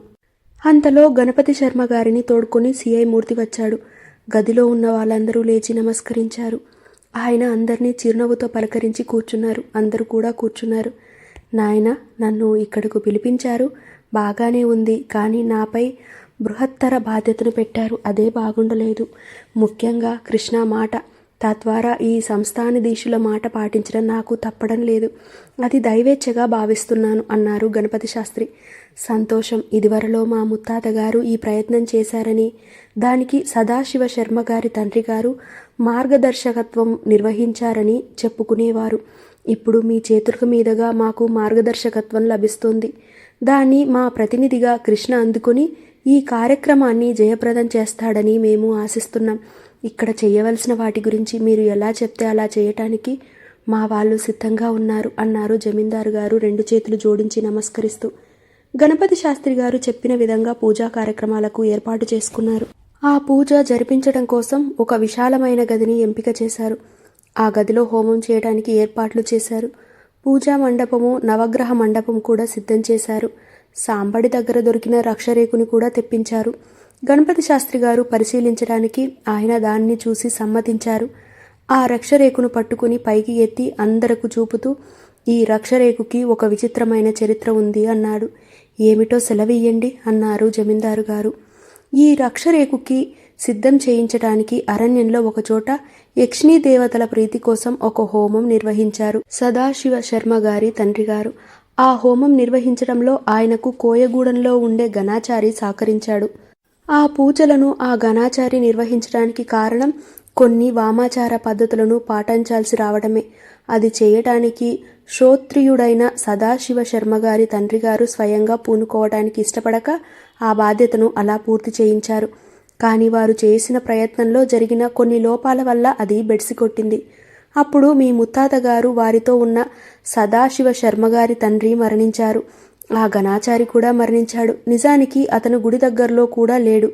అంతలో గణపతి శర్మ గారిని తోడుకొని సిఐ మూర్తి వచ్చాడు. గదిలో ఉన్న వాళ్ళందరూ లేచి నమస్కరించారు. ఆయన అందరినీ చిరునవ్వుతో పలకరించి కూర్చున్నారు. అందరూ కూడా కూర్చున్నారు. నాయన, నన్ను ఇక్కడకు పిలిపించారు, బాగానే ఉంది. కానీ నాపై బృహత్తర బాధ్యతను పెట్టారు. అదే బాగుండలేదు. ముఖ్యంగా కృష్ణ మాట, తద్వారా ఈ సంస్థానాధీశుల మాట పాటించడం నాకు తప్పడం లేదు. అది దైవేచ్ఛగా భావిస్తున్నాను అన్నారు గణపతి శాస్త్రి. సంతోషం. ఇదివరలో మా ముత్తాత గారు ఈ ప్రయత్నం చేశారని, దానికి సదాశివ శర్మ గారి తండ్రి గారు మార్గదర్శకత్వం నిర్వహించారని చెప్పుకునేవారు. ఇప్పుడు మీ చేతుల మీదుగా మాకు మార్గదర్శకత్వం లభిస్తుంది. దాన్ని మా ప్రతినిధిగా కృష్ణ అందుకుని ఈ కార్యక్రమాన్ని జయప్రదం చేస్తాడని మేము ఆశిస్తున్నాం. ఇక్కడ చేయవలసిన వాటి గురించి మీరు ఎలా చెప్తే అలా చేయటానికి మా వాళ్ళు సిద్ధంగా ఉన్నారు అన్నారు జమీందారు గారు 2 చేతులు జోడించి నమస్కరిస్తూ. గణపతి శాస్త్రి గారు చెప్పిన విధంగా పూజా కార్యక్రమాలకు ఏర్పాటు చేసుకున్నారు. ఆ పూజ జరిపించడం కోసం ఒక విశాలమైన గదిని ఎంపిక చేశారు. ఆ గదిలో హోమం చేయడానికి ఏర్పాట్లు చేశారు. పూజా మండపము, నవగ్రహ మండపం కూడా సిద్ధం చేశారు. సాంబడి దగ్గర దొరికిన రక్షరేకుని కూడా తెప్పించారు. గణపతి శాస్త్రి గారు పరిశీలించడానికి ఆయన దాన్ని చూసి సమ్మతించారు. ఆ రక్షరేకును పట్టుకుని పైకి ఎత్తి అందరకు చూపుతూ, ఈ రక్షరేకుకి ఒక విచిత్రమైన చరిత్ర ఉంది అన్నాడు. ఏమిటో సెలవియ్యండి అన్నారు జమీందారు గారు. ఈ రక్షరేకుకి సిద్ధం చేయించడానికి అరణ్యంలో ఒకచోట యక్షిణీ దేవతల ప్రీతి కోసం ఒక హోమం నిర్వహించారు సదాశివ శర్మ గారి తండ్రి గారు. ఆ హోమం నిర్వహించడంలో ఆయనకు కోయగూడెంలో ఉండే గణాచారి సహకరించాడు. ఆ పూజలను ఆ గణాచారి నిర్వహించడానికి కారణం కొన్ని వామాచార పద్ధతులను పాటించాల్సి రావడమే. అది చేయటానికి శ్రోత్రియుడైన సదాశివ శర్మగారి తండ్రి గారు స్వయంగా పూనుకోవడానికి ఇష్టపడక ఆ బాధ్యతను అలా పూర్తి చేయించారు. కానీ వారు చేసిన ప్రయత్నంలో జరిగిన కొన్ని లోపాల వల్ల అది బెడిసికొట్టింది. అప్పుడు మీ ముత్తాత గారు, వారితో ఉన్న సదాశివ శర్మగారి తండ్రి మరణించారు. ఆ గణాచారి కూడా మరణించాడు. నిజానికి అతను గుడి దగ్గరలో కూడా లేడు.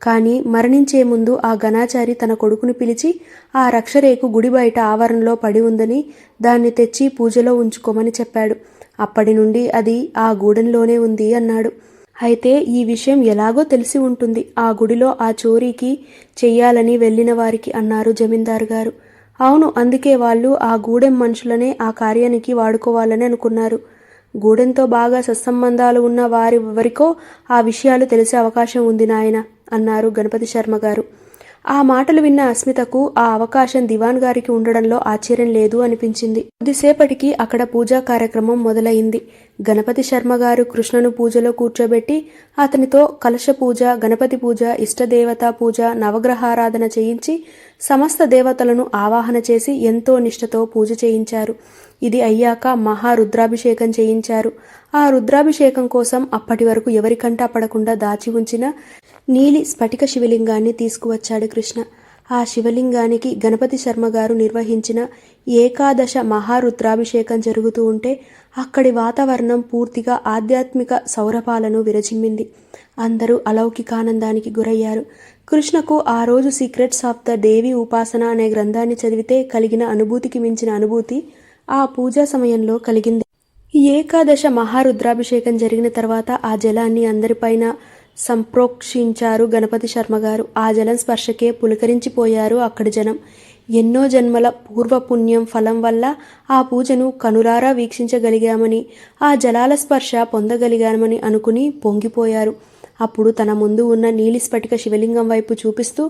కానీ మరణించే ముందు ఆ గణాచారి తన కొడుకుని పిలిచి ఆ రక్షరేకు గుడి బయట ఆవరణలో పడి ఉందని, దాన్ని తెచ్చి పూజలో ఉంచుకోమని చెప్పాడు. అప్పటి నుండి అది ఆ గూడెంలోనే ఉంది అన్నాడు. అయితే ఈ విషయం ఎలాగో తెలిసి ఉంటుంది ఆ గుడిలో ఆ చోరీకి చెయ్యాలని వెళ్ళిన వారికి అన్నారు జమీందారు గారు. అవును, అందుకే వాళ్ళు ఆ గూడెం మనుషులనే ఆ కార్యానికి వాడుకోవాలని అనుకున్నారు. గూడెంతో బాగా సత్సంబంధాలు ఉన్న వారెవరికో ఆ విషయాలు తెలిసే అవకాశం ఉంది నాయన అన్నారు గణపతి శర్మ గారు. ఆ మాటలు విన్న అస్మితకు ఆ అవకాశం దివాన్ గారికి ఉండడంలో ఆశ్చర్యం లేదు అనిపించింది. కొద్దిసేపటికి అక్కడ పూజా కార్యక్రమం మొదలైంది. గణపతి శర్మ గారు కృష్ణను పూజలో కూర్చోబెట్టి అతనితో కలశ పూజ, గణపతి పూజ, ఇష్టదేవతా పూజ, నవగ్రహారాధన చేయించి సమస్త దేవతలను ఆవాహన చేసి ఎంతో నిష్ఠతో పూజ చేయించారు. ఇది అయ్యాక మహారుద్రాభిషేకం చేయించారు. ఆ రుద్రాభిషేకం కోసం అప్పటి వరకు ఎవరికంటా పడకుండా దాచి ఉంచిన నీలి స్ఫటిక శివలింగాన్ని తీసుకువచ్చాడు కృష్ణ. ఆ శివలింగానికి గణపతి శర్మ గారు నిర్వహించిన ఏకాదశ మహారుద్రాభిషేకం జరుగుతూ ఉంటే అక్కడి వాతావరణం పూర్తిగా ఆధ్యాత్మిక సౌరభాలను విరజిమ్మింది. అందరూ అలౌకికానందానికి గురయ్యారు. కృష్ణకు ఆ రోజు సీక్రెట్స్ ఆఫ్ ద దేవి ఉపాసన అనే గ్రంథాన్ని చదివితే కలిగిన అనుభూతికి మించిన అనుభూతి ఆ పూజా సమయంలో కలిగింది. ఈ ఏకాదశ మహారుద్రాభిషేకం జరిగిన తర్వాత ఆ జలాన్ని అందరిపైన సంప్రోక్షించారు గణపతి శర్మ గారు. ఆ జలం స్పర్శకే పులకరించిపోయారు అక్కడి జనం. ఎన్నో జన్మల పూర్వపుణ్యం ఫలం వల్ల ఆ పూజను కనులారా వీక్షించగలిగామని, ఆ జలాల స్పర్శ పొందగలిగామని అనుకుని పొంగిపోయారు. అప్పుడు తన ముందు ఉన్న నీలి స్ఫటిక శివలింగం వైపు చూపిస్తూ,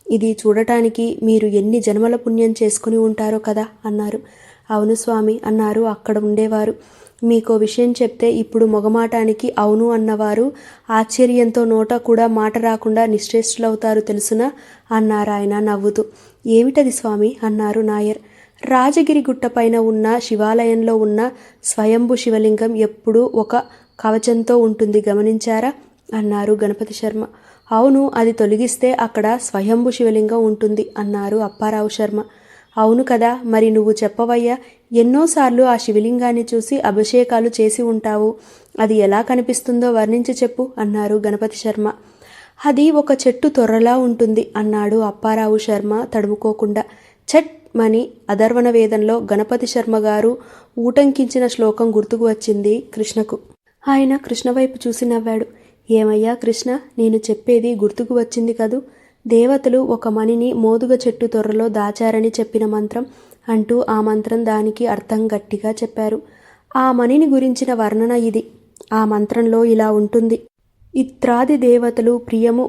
ఇది చూడటానికి మీరు ఎన్ని జన్మల పుణ్యం చేసుకుని ఉంటారో కదా అన్నారు. అవును స్వామి అన్నారు అక్కడ ఉండేవారు. మీకో విషయం చెప్తే ఇప్పుడు మొగమాటానికి అవును అన్నవారు ఆశ్చర్యంతో నోట కూడా మాట రాకుండా నిశ్చేష్టులవుతారు తెలుసునా అన్నారాయన నవ్వుతూ. ఏమిటది స్వామి అన్నారు నాయర్. రాజగిరి గుట్టపైన ఉన్న శివాలయంలో ఉన్న స్వయంభు శివలింగం ఎప్పుడూ ఒక కవచంతో ఉంటుంది గమనించారా అన్నారు గణపతి శర్మ. అవును, అది తొలగిస్తే అక్కడ స్వయంభు శివలింగం ఉంటుంది అన్నారు అప్పారావు శర్మ. అవును కదా, మరి నువ్వు చెప్పవయ్యా, ఎన్నోసార్లు ఆ శివలింగాన్ని చూసి అభిషేకాలు చేసి ఉంటావు, అది ఎలా కనిపిస్తుందో వర్ణించి చెప్పు అన్నారు గణపతి శర్మ. అది ఒక చెట్టు తొర్రలా ఉంటుంది అన్నాడు అప్పారావు శర్మ తడుముకోకుండా. ఛట్ మని అధర్వణ వేదంలో గణపతి శర్మ గారు ఊటంకించిన శ్లోకం గుర్తుకు వచ్చింది కృష్ణకు. ఆయన కృష్ణ వైపు చూసి నవ్వాడు. ఏమయ్యా కృష్ణ, నేను చెప్పేది గుర్తుకు వచ్చింది కదూ. దేవతలు ఒక మణిని మోదుగ చెట్టు తొర్రలో దాచారని చెప్పిన మంత్రం అంటూ ఆ మంత్రం దానికి అర్థం గట్టిగా చెప్పారు. ఆ మణిని గురించిన వర్ణన ఇది. ఆ మంత్రంలో ఇలా ఉంటుంది: ఇత్రాది దేవతలు ప్రియము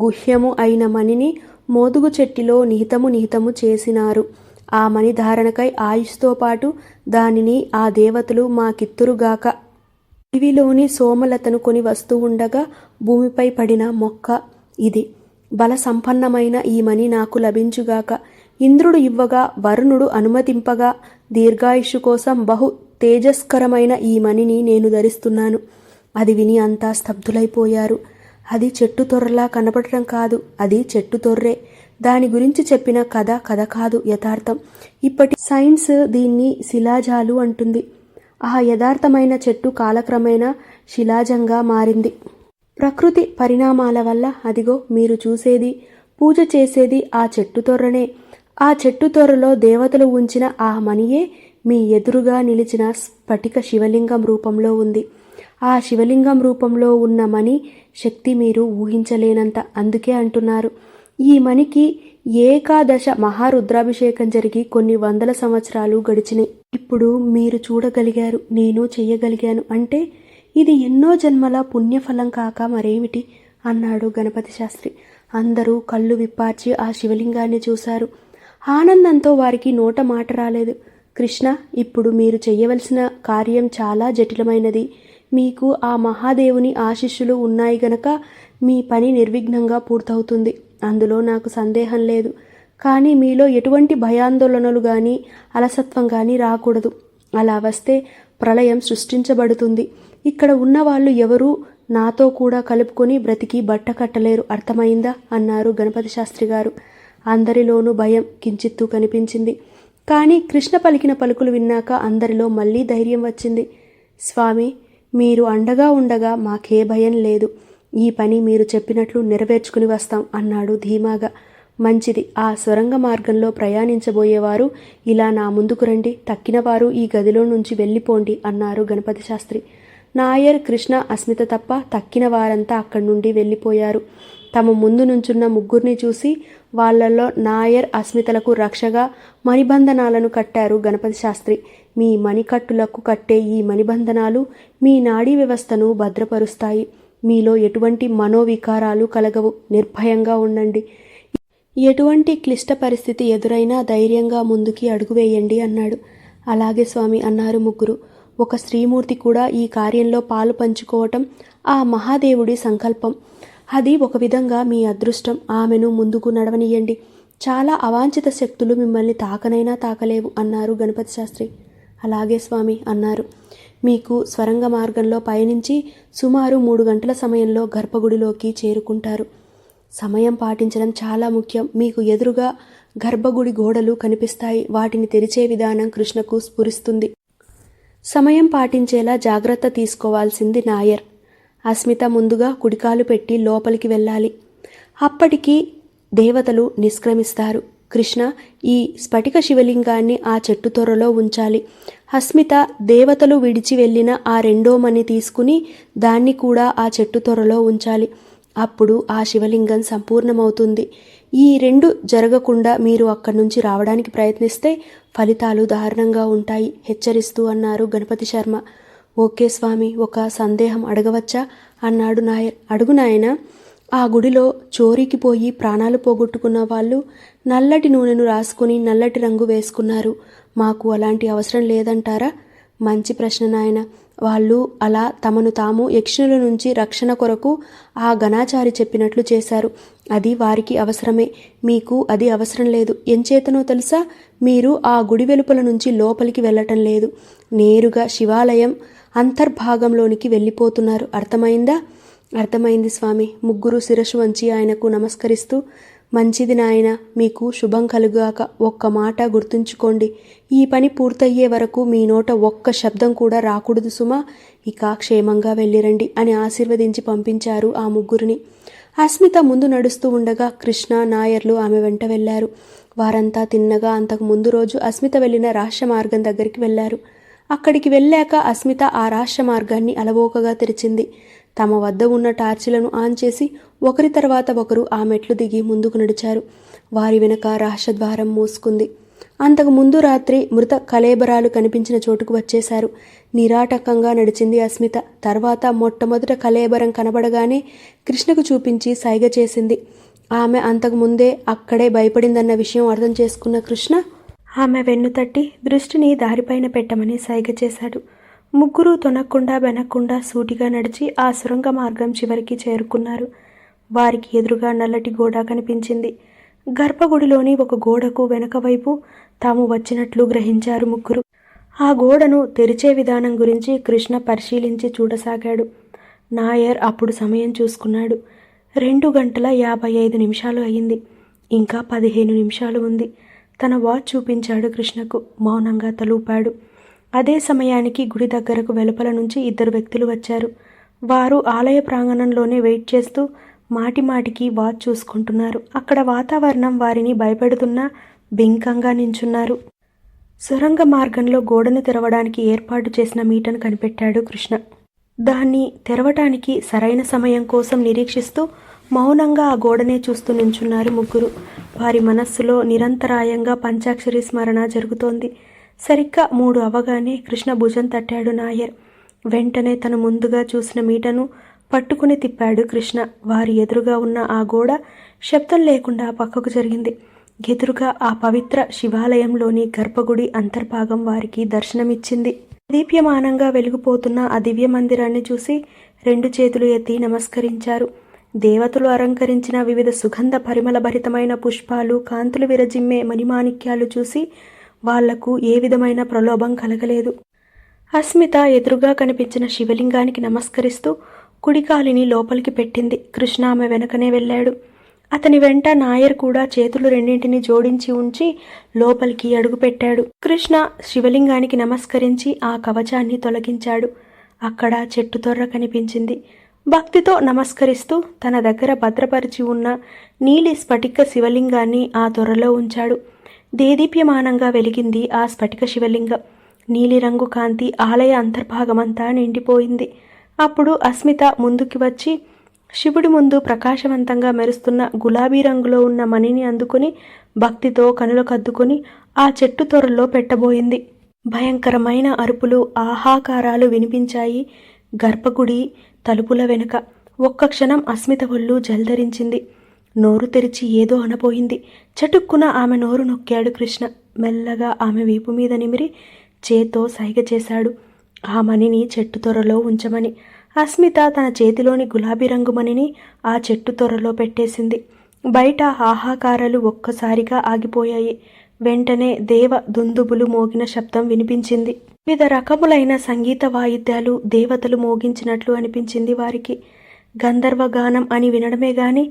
గుహ్యము అయిన మణిని మోదుగు చెట్టిలో నిహితము చేసినారు. ఆ మణి ధారణకై ఆయుష్తో పాటు దానిని ఆ దేవతలు మాకిత్తురుగాక. దివిలోని సోమలతను కొని వస్తూ ఉండగా భూమిపై పడిన మొక్క ఇది. బల సంపన్నమైన ఈ మణి నాకు లభించుగాక. ఇంద్రుడు ఇవ్వగా, వరుణుడు అనుమతింపగా, దీర్ఘాయుష్షు కోసం బహు తేజస్కరమైన ఈ మణిని నేను ధరిస్తున్నాను. అది విని అంతా స్తబ్దులైపోయారు. అది చెట్టు తొర్రలా కనపడటం కాదు, అది చెట్టు తొర్రే. దాని గురించి చెప్పిన కథ కథ కాదు, యథార్థం. ఇప్పటి సైన్స్ దీన్ని శిలాజాలు అంటుంది. ఆ యథార్థమైన చెట్టు కాలక్రమేణా శిలాజంగా మారింది. ప్రకృతి పరిణామాల వల్ల అదిగో మీరు చూసేది, పూజ చేసేది ఆ చెట్టు తొర్రనే. ఆ చెట్టు తొర్రలో దేవతలు ఉంచిన ఆ మణియే మీ ఎదురుగా నిలిచిన స్ఫటిక శివలింగం రూపంలో ఉంది. ఆ శివలింగం రూపంలో ఉన్న మణి శక్తి మీరు ఊహించలేనంత. అందుకే అంటున్నారు, ఈ మణికి ఏకాదశ మహారుద్రాభిషేకం జరిగి కొన్ని వందల సంవత్సరాలు గడిచినాయి. ఇప్పుడు మీరు చూడగలిగారు, నేను చెయ్యగలిగాను అంటే ఇది ఎన్నో జన్మల పుణ్యఫలం కాక మరేమిటి అన్నాడు గణపతి శాస్త్రి. అందరూ కళ్ళు విప్పార్చి ఆ శివలింగాన్ని చూశారు. ఆనందంతో వారికి నోట మాట రాలేదు. కృష్ణ, ఇప్పుడు మీరు చెయ్యవలసిన కార్యం చాలా జటిలమైనది. మీకు ఆ మహాదేవుని ఆశీస్సులు ఉన్నాయి గనక మీ పని నిర్విఘ్నంగా పూర్తవుతుంది. అందులో నాకు సందేహం లేదు. కానీ మీలో ఎటువంటి భయాందోళనలు కానీ అలసత్వం కానీ రాకూడదు. అలా వస్తే ప్రళయం సృష్టించబడుతుంది. ఇక్కడ ఉన్నవాళ్ళు ఎవరూ నాతో కూడా కలుపుకొని బ్రతికి బట్ట కట్టలేరు. అర్థమైందా అన్నారు గణపతి శాస్త్రి గారు. అందరిలోనూ భయం కించిత్తు కనిపించింది. కానీ కృష్ణ పలికిన పలుకులు విన్నాక అందరిలో మళ్ళీ ధైర్యం వచ్చింది. స్వామి, మీరు అండగా ఉండగా మాకే భయం లేదు. ఈ పని మీరు చెప్పినట్లు నెరవేర్చుకుని వస్తాం అన్నాడు ధీమాగా. మంచిది. ఆ సొరంగ మార్గంలో ప్రయాణించబోయేవారు ఇలా నా ముందుకు రండి, తక్కినవారు ఈ గదిలో నుంచి వెళ్ళిపోండి అన్నారు గణపతి శాస్త్రి. నాయర్, కృష్ణ, అస్మిత తప్ప తక్కిన వారంతా అక్కడి నుండి వెళ్ళిపోయారు. తమ ముందు నుంచున్న ముగ్గురిని చూసి వాళ్లలో నాయర్, అస్మితలకు రక్షగా మణిబంధనాలను కట్టారు గణపతి శాస్త్రి. మీ మణికట్టులకు కట్టే ఈ మణిబంధనాలు మీ నాడీ వ్యవస్థను భద్రపరుస్తాయి. మీలో ఎటువంటి మనోవికారాలు కలగవు. నిర్భయంగా ఉండండి. ఎటువంటి క్లిష్ట పరిస్థితి ఎదురైనా ధైర్యంగా ముందుకి అడుగు వేయండి అన్నాడు. అలాగే స్వామి అన్నారు ముగ్గురు. ఒక స్త్రీమూర్తి కూడా ఈ కార్యంలో పాలు పంచుకోవటం ఆ మహాదేవుడి సంకల్పం. అది ఒక విధంగా మీ అదృష్టం. ఆమెను ముందుకు నడవనియండి. చాలా అవాంఛిత శక్తులు మిమ్మల్ని తాకనైనా తాకలేవు అన్నారు గణపతి శాస్త్రి. అలాగే స్వామి అన్నారు. మీకు స్వరంగ మార్గంలో పయనించి సుమారు 3 గంటల సమయంలో గర్భగుడిలోకి చేరుకుంటారు. సమయం పాటించడం చాలా ముఖ్యం. మీకు ఎదురుగా గర్భగుడి గోడలు కనిపిస్తాయి. వాటిని తెరిచే విధానం కృష్ణకు స్ఫురిస్తుంది. సమయం పాటించేలా జాగ్రత్త తీసుకోవాల్సింది నాయర్. అస్మిత ముందుగా కుడికాలు పెట్టి లోపలికి వెళ్ళాలి. అప్పటికి దేవతలు నిష్క్రమిస్తారు. కృష్ణ ఈ స్ఫటిక శివలింగాన్ని ఆ చెట్టు తొర్రలో ఉంచాలి. అస్మిత దేవతలు విడిచి వెళ్ళిన ఆ రెండో మణి తీసుకుని దాన్ని కూడా ఆ చెట్టు తొర్రలో ఉంచాలి. అప్పుడు ఆ శివలింగం సంపూర్ణమవుతుంది. ఈ రెండు జరగకుండా మీరు అక్కడి నుంచి రావడానికి ప్రయత్నిస్తే ఫలితాలు దారుణంగా ఉంటాయి హెచ్చరిస్తూ అన్నారు గణపతి శర్మ. ఓకే స్వామి, ఒక సందేహం అడగవచ్చా అన్నాడు నాయర్. అడుగు నాయనా. ఆ గుడిలో చోరీకి పోయి ప్రాణాలు పోగొట్టుకున్న వాళ్ళు నల్లటి నూనెను రాసుకుని నల్లటి రంగు వేసుకున్నారు. మాకు అలాంటి అవసరం లేదంటారా? మంచి ప్రశ్న నాయన. వాళ్ళు అలా తమను తాము యక్షుల నుంచి రక్షణ కొరకు ఆ గణాచారి చెప్పినట్లు చేశారు. అది వారికి అవసరమే. మీకు అది అవసరం లేదు. ఎంచేతనో తెలుసా? మీరు ఆ గుడి వెలుపల నుంచి లోపలికి వెళ్ళటం లేదు. నేరుగా శివాలయం అంతర్భాగంలోనికి వెళ్ళిపోతున్నారు. అర్థమైందా? అర్థమైంది స్వామి. ముగ్గురు శిరస్సు వంచి ఆయనకు నమస్కరిస్తూ, మంచిది నాయన, మీకు శుభం కలుగాక. ఒక్క మాట గుర్తుంచుకోండి, ఈ పని పూర్తయ్యే వరకు మీ నోట ఒక్క శబ్దం కూడా రాకూడదు సుమా. ఇక క్షేమంగా వెళ్ళిరండి అని ఆశీర్వదించి పంపించారు ఆ ముగ్గురిని. అస్మిత ముందు నడుస్తూ ఉండగా కృష్ణ, నాయర్లు ఆమె వెంట వెళ్లారు. వారంతా తిన్నగా అంతకు ముందు రోజు అస్మిత వెళ్ళిన రహస్య మార్గం దగ్గరికి వెళ్లారు. అక్కడికి వెళ్ళాక అస్మిత ఆ రహస్య మార్గాన్ని అలవోకగా తెరిచింది. తమ వద్ద ఉన్న టార్చిలను ఆన్ చేసి ఒకరి తర్వాత ఒకరు ఆ మెట్లు దిగి ముందుకు నడిచారు. వారి వెనుక రహస్యద్వారం మూసుకుంది. అంతకు ముందు రాత్రి మృత కళేబరాలు కనిపించిన చోటుకు వచ్చేశారు. నిరాటకంగా నడిచింది అస్మిత. తర్వాత మొట్టమొదట కళేబరం కనబడగానే కృష్ణకు చూపించి సైగ చేసింది. ఆమె అంతకు ముందే అక్కడే భయపడిందన్న విషయం అర్థం చేసుకున్న కృష్ణ ఆమె వెన్నుతట్టి దృష్టిని దారిపైన పెట్టమని సైగ చేశాడు. ముగ్గురు తొనక్కుండా వెనక్కుండా సూటిగా నడిచి ఆ సొరంగ మార్గం చివరికి చేరుకున్నారు. వారికి ఎదురుగా నల్లటి గోడ కనిపించింది. గర్భగుడిలోని ఒక గోడకు వెనక వైపు తాము వచ్చినట్లు గ్రహించారు ముగ్గురు. ఆ గోడను తెరిచే విధానం గురించి కృష్ణ పరిశీలించి చూడసాగాడు. నాయర్ అప్పుడు సమయం చూసుకున్నాడు. 2:55 అయింది. ఇంకా 15 నిమిషాలు ఉంది. తన వాచ్ చూపించాడు కృష్ణకు. మౌనంగా తలూపాడు. అదే సమయానికి గుడి దగ్గరకు వెలుపల నుంచి 2 వ్యక్తులు వచ్చారు. వారు ఆలయ ప్రాంగణంలోనే వెయిట్ చేస్తూ మాటిమాటికి వాచ్ చూసుకుంటున్నారు. అక్కడ వాతావరణం వారిని భయపెడుతున్నా బింకంగా నించున్నారు. సొరంగ మార్గంలో గోడను తెరవడానికి ఏర్పాటు చేసిన మీటను కనిపెట్టాడు కృష్ణ. దాన్ని తెరవటానికి సరైన సమయం కోసం నిరీక్షిస్తూ మౌనంగా ఆ గోడనే చూస్తూ నించున్నారు ముగ్గురు. వారి మనస్సులో నిరంతరాయంగా పంచాక్షరి స్మరణ జరుగుతోంది. సరిగ్గా 3 అవగానే కృష్ణ భుజం తట్టాడు నాయర్. వెంటనే తను ముందుగా చూసిన మీటను పట్టుకుని తిప్పాడు కృష్ణ. వారి ఎదురుగా ఉన్న ఆ గోడ శబ్దం లేకుండా పక్కకు జరిగింది. ఎదురుగా ఆ పవిత్ర శివాలయంలోని గర్భగుడి అంతర్భాగం వారికి దర్శనమిచ్చింది. దీప్యమానంగా వెలిగిపోతున్న ఆ దివ్య మందిరాన్ని చూసి 2 చేతులు ఎత్తి నమస్కరించారు. దేవతలు అలంకరించిన వివిధ సుగంధ పరిమళ భరితమైన పుష్పాలు, కాంతులు విరజిమ్మే మణిమాణిక్యాలు చూసి వాళ్లకు ఏ విధమైన ప్రలోభం కలగలేదు. అస్మిత ఎదురుగా కనిపించిన శివలింగానికి నమస్కరిస్తూ కుడికాలిని లోపలికి పెట్టింది. కృష్ణ ఆమె వెనకనే వెళ్ళాడు. అతని వెంట నాయర్ కూడా చేతులు రెండింటిని జోడించి ఉంచి లోపలికి అడుగుపెట్టాడు. కృష్ణ శివలింగానికి నమస్కరించి ఆ కవచాన్ని తొలగించాడు. అక్కడ చెట్టు తొర్ర కనిపించింది. భక్తితో నమస్కరిస్తూ తన దగ్గర భద్రపరిచి ఉన్న నీలి స్ఫటిక శివలింగాన్ని ఆ తొర్రలో ఉంచాడు. దేదీప్యమానంగా వెలిగింది ఆ స్ఫటిక శివలింగం. నీలిరంగు కాంతి ఆలయ అంతర్భాగమంతా నిండిపోయింది. అప్పుడు అస్మిత ముందుకి వచ్చి శివుడి ముందు ప్రకాశవంతంగా మెరుస్తున్న గులాబీ రంగులో ఉన్న మణిని అందుకుని భక్తితో కనులకద్దుకుని ఆ చెట్టు తొర్రలో పెట్టబోయింది. భయంకరమైన అరుపులు, ఆహాకారాలు వినిపించాయి గర్భగుడి తలుపుల వెనుక. ఒక్క క్షణం అస్మిత ఒళ్ళు జల్దరించింది. నోరు తెరిచి ఏదో అనబోయింది. చటుక్కున ఆమె నోరు నొక్కాడు కృష్ణ. మెల్లగా ఆమె వీపు మీద నిమిరి చేత్తో సైగ చేశాడు ఆ మణిని చెట్టు తొర్రలో ఉంచమని. అస్మిత తన చేతిలోని గులాబీ రంగు మణిని ఆ చెట్టు తొర్రలో పెట్టేసింది. బయట ఆహాకారాలు ఒక్కసారిగా ఆగిపోయాయి. వెంటనే దేవ దుందుబులు మోగిన శబ్దం వినిపించింది. వివిధ రకములైన సంగీత వాయిద్యాలు దేవతలు మోగించినట్లు అనిపించింది వారికి. గంధర్వగానం అని వినడమే గాని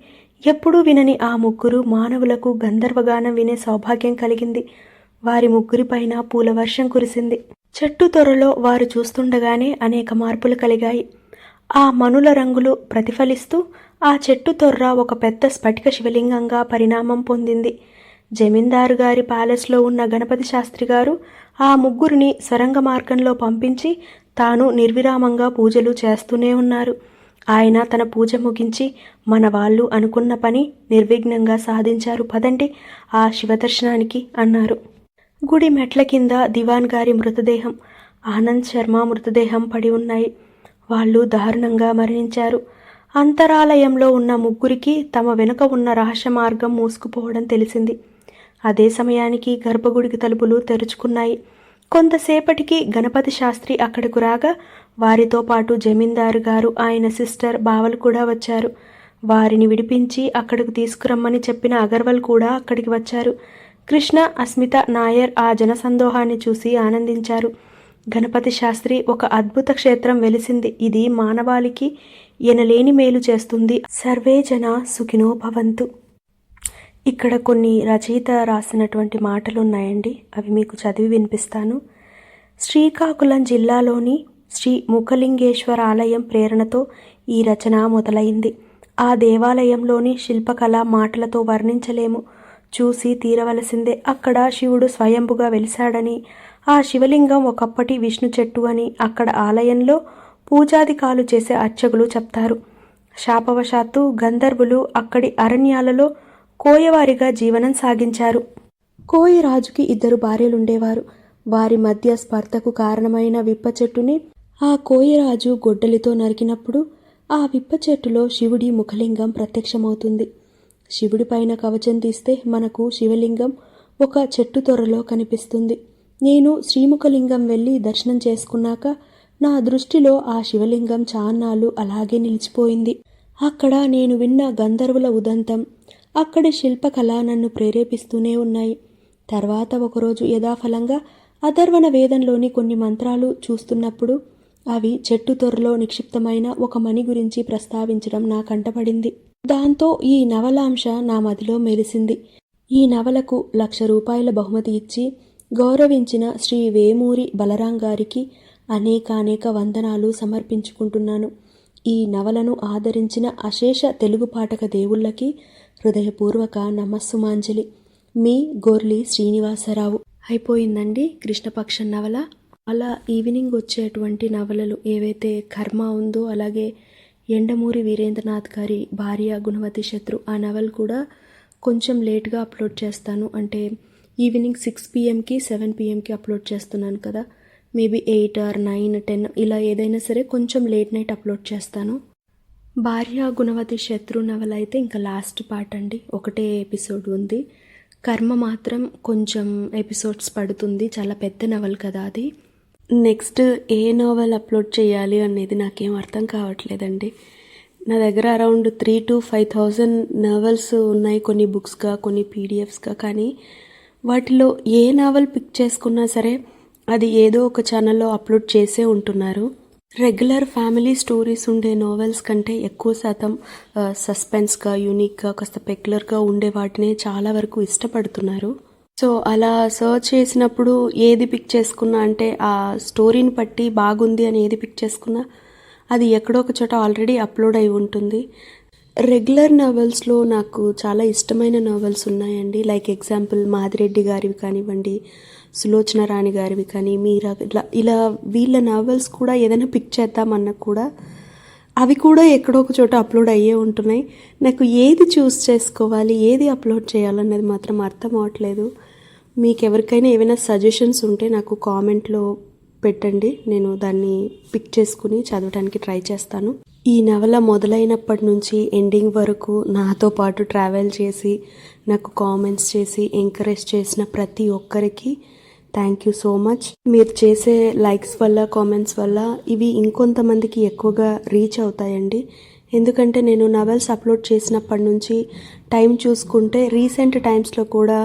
ఎప్పుడూ వినని ఆ ముగ్గురు మానవులకు గంధర్వగానం వినే సౌభాగ్యం కలిగింది. వారి ముగ్గురిపైన పూలవర్షం కురిసింది. చెట్టు తొర్రలో వారు చూస్తుండగానే అనేక మార్పులు కలిగాయి. ఆ మనుల రంగులు ప్రతిఫలిస్తూ ఆ చెట్టు తొర్ర ఒక పెద్ద స్ఫటిక శివలింగంగా పరిణామం పొందింది. జమీందారు గారి ప్యాలెస్లో ఉన్న గణపతి శాస్త్రి గారు ఆ ముగ్గురిని సొరంగ మార్గంలో పంపించి తాను నిర్విరామంగా పూజలు చేస్తూనే ఉన్నారు. ఆయన తన పూజ ముగించి మన వాళ్ళు అనుకున్న పని నిర్విఘ్నంగా సాధించారు, పదండి ఆ శివదర్శనానికి అన్నారు. గుడి మెట్ల కింద దివాన్ గారి మృతదేహం, ఆనంద్ శర్మ మృతదేహం పడి ఉన్నాయి. వాళ్ళు దారుణంగా మరణించారు. అంతరాలయంలో ఉన్న ముగ్గురికి తమ వెనుక ఉన్న రహస్య మార్గం మూసుకుపోవడం తెలిసింది. అదే సమయానికి గర్భగుడికి తలుపులు తెరుచుకున్నాయి. కొంతసేపటికి గణపతి శాస్త్రి అక్కడకు రాగా వారితో పాటు జమీందారు గారు, ఆయన సిస్టర్, బావలు కూడా వచ్చారు. వారిని విడిపించి అక్కడకు తీసుకురమ్మని చెప్పిన అగర్వాల్ కూడా అక్కడికి వచ్చారు. కృష్ణ, అస్మిత, నాయర్ ఆ జనసందోహాన్ని చూసి ఆనందించారు. గణపతి శాస్త్రి, ఒక అద్భుత క్షేత్రం వెలిసింది. ఇది మానవాళికి ఎనలేని మేలు చేస్తుంది. సర్వే జన సుఖినో భవంతు. ఇక్కడ కొన్ని రచయిత రాసినటువంటి మాటలు ఉన్నాయండి, అవి మీకు చదివి వినిపిస్తాను. శ్రీకాకుళం జిల్లాలోని శ్రీ ముఖలింగేశ్వర ఆలయం ప్రేరణతో ఈ రచన మొదలైంది. ఆ దేవాలయంలోని శిల్పకళ మాటలతో వర్ణించలేము, చూసి తీరవలసిందే. అక్కడ శివుడు స్వయంభుగా వెలిశాడని, ఆ శివలింగం ఒకప్పటి విష్ణు చెట్టు అని అక్కడ ఆలయంలో పూజాదికాలు చేసే అర్చకులు చెప్తారు. శాపవశాత్తు గంధర్వులు అక్కడి అరణ్యాలలో కోయవారిగా జీవనం సాగించారు. కోయ రాజుకి 2 భార్యలుండేవారు. వారి మధ్య స్పర్ధకు కారణమైన విప్ప చెట్టుని ఆ కోయరాజు గొడ్డలితో నరికినప్పుడు ఆ విప్ప చెట్టులో శివుడి ముఖలింగం ప్రత్యక్షమవుతుంది. శివుడి పైన కవచం తీస్తే మనకు శివలింగం ఒక చెట్టు తొర్రలో కనిపిస్తుంది. నేను శ్రీముఖలింగం వెళ్ళి దర్శనం చేసుకున్నాక నా దృష్టిలో ఆ శివలింగం చాన్నాళ్ళు అలాగే నిలిచిపోయింది. అక్కడ నేను విన్న గంధర్వుల ఉదంతం, అక్కడి శిల్పకళ నన్ను ప్రేరేపిస్తూనే ఉన్నాయి. తర్వాత ఒకరోజు యథాఫలంగా అథర్వణ వేదంలోని కొన్ని మంత్రాలు చూస్తున్నప్పుడు అవి చెట్టు తొర్రలో నిక్షిప్తమైన ఒక మణి గురించి ప్రస్తావించడం నా కంటపడింది. దాంతో ఈ నవలాంశ నా మదిలో మెలిసింది. ఈ నవలకు 1,00,000 రూపాయల బహుమతి ఇచ్చి గౌరవించిన శ్రీ వేమూరి బలరాం గారికి అనేక వందనాలు సమర్పించుకుంటున్నాను. ఈ నవలను ఆదరించిన అశేష తెలుగు పాఠక దేవుళ్ళకి హృదయపూర్వక నమస్సుమాంజలి. మీ గొర్లి శ్రీనివాసరావు. అయిపోయిందండి కృష్ణపక్షం నవల. అలా ఈవినింగ్ వచ్చేటువంటి నవలలు ఏవైతే కర్మ ఉందో, అలాగే ఎండమూరి వీరేంద్రనాథ్ గారి భార్య గుణవతి శత్రు, ఆ నవల కూడా కొంచెం లేట్గా అప్లోడ్ చేస్తాను. అంటే ఈవినింగ్ 6 PM-కి 7 PM-కి అప్లోడ్ చేస్తున్నాను కదా, మేబీ 8 or 9, 10 ఇలా ఏదైనా సరే కొంచెం లేట్ నైట్ అప్లోడ్ చేస్తాను. భార్య గుణవతి శత్రు నవల అయితే ఇంకా లాస్ట్ పార్ట్ అండి, ఒకటే ఎపిసోడ్ ఉంది. కర్మ మాత్రం కొంచెం ఎపిసోడ్స్ పడుతుంది, చాలా పెద్ద నవల కదా అది. నెక్స్ట్ ఏ నవల్ అప్లోడ్ చేయాలి అనేది నాకేం అర్థం కావట్లేదండి. నా దగ్గర అరౌండ్ 3,000 to 5,000 నవల్స్ ఉన్నాయి, కొన్ని బుక్స్గా, కొన్ని PDFsగా. కానీ వాటిలో ఏ నవల్ పిక్ చేసుకున్నా సరే అది ఏదో ఒక ఛానల్లో అప్లోడ్ చేసే ఉంటున్నారు. రెగ్యులర్ ఫ్యామిలీ స్టోరీస్ ఉండే నోవెల్స్ కంటే ఎక్కువ శాతం సస్పెన్స్గా, యూనిక్గా, కాస్త పెక్యులర్గా ఉండే వాటినే చాలా వరకు ఇష్టపడుతున్నారు. సో అలా సర్చ్ చేసినప్పుడు ఏది పిక్ చేసుకున్నా, అంటే ఆ స్టోరీని బట్టి బాగుంది అని ఏది పిక్ చేసుకున్నా అది ఎక్కడో ఒక చోట ఆల్రెడీ అప్లోడ్ అయి ఉంటుంది. రెగ్యులర్ నవల్స్లో నాకు చాలా ఇష్టమైన నవల్స్ ఉన్నాయండి. లైక్ ఎగ్జాంపుల్ మాదిరెడ్డి గారివి కానివ్వండి, సులోచన రాణి గారివి కానీ, మీరా, ఇలా వీళ్ళ నవల్స్ కూడా ఏదైనా పిక్ చేద్దామన్నా కూడా అవి కూడా ఎక్కడో ఒక చోట అప్లోడ్ అయ్యే ఉంటున్నాయి. నాకు ఏది చూస్ చేసుకోవాలి, ఏది అప్లోడ్ చేయాలన్నది మాత్రం అర్థం అవట్లేదు. మీకు ఎవరికైనా ఏమైనా సజెషన్స్ ఉంటే నాకు కామెంట్లో పెట్టండి, నేను దాన్ని పిక్ చేసుకుని చదవడానికి ట్రై చేస్తాను. ఈ నవల మొదలైనప్పటి నుంచి ఎండింగ్ వరకు నాతో పాటు ట్రావెల్ చేసి నాకు కామెంట్స్ చేసి ఎంకరేజ్ చేసిన ప్రతి ఒక్కరికి థ్యాంక్ యూ సో మచ్. మీరు చేసే లైక్స్ వల్ల, కామెంట్స్ వల్ల ఇవి ఇంకొంతమందికి ఎక్కువగా రీచ్ అవుతాయండి. ఎందుకంటే నేను నవల్స్ అప్లోడ్ చేసినప్పటి నుంచి టైం చూసుకుంటే రీసెంట్ టైమ్స్లో కూడా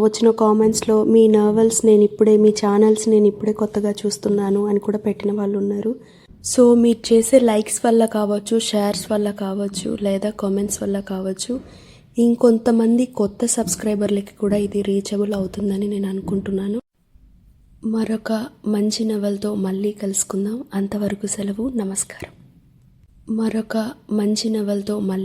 వచ్చిన కామెంట్స్లో మీ నవల్స్ నేను ఇప్పుడే, మీ ఛానల్స్ నేను ఇప్పుడే కొత్తగా చూస్తున్నాను అని కూడా పెట్టిన వాళ్ళు ఉన్నారు. సో మీరు చేసే లైక్స్ వల్ల కావచ్చు, షేర్స్ వల్ల కావచ్చు, లేదా కామెంట్స్ వల్ల కావచ్చు, ఇంకొంతమంది కొత్త సబ్స్క్రైబర్లకి కూడా ఇది రీచబుల్ అవుతుందని నేను అనుకుంటున్నాను. మరొక మంచి నవల్తో మళ్ళీ కలుసుకుందాం. అంతవరకు సెలవు, నమస్కారం. మరొక మంచి నవల్తో మళ్ళీ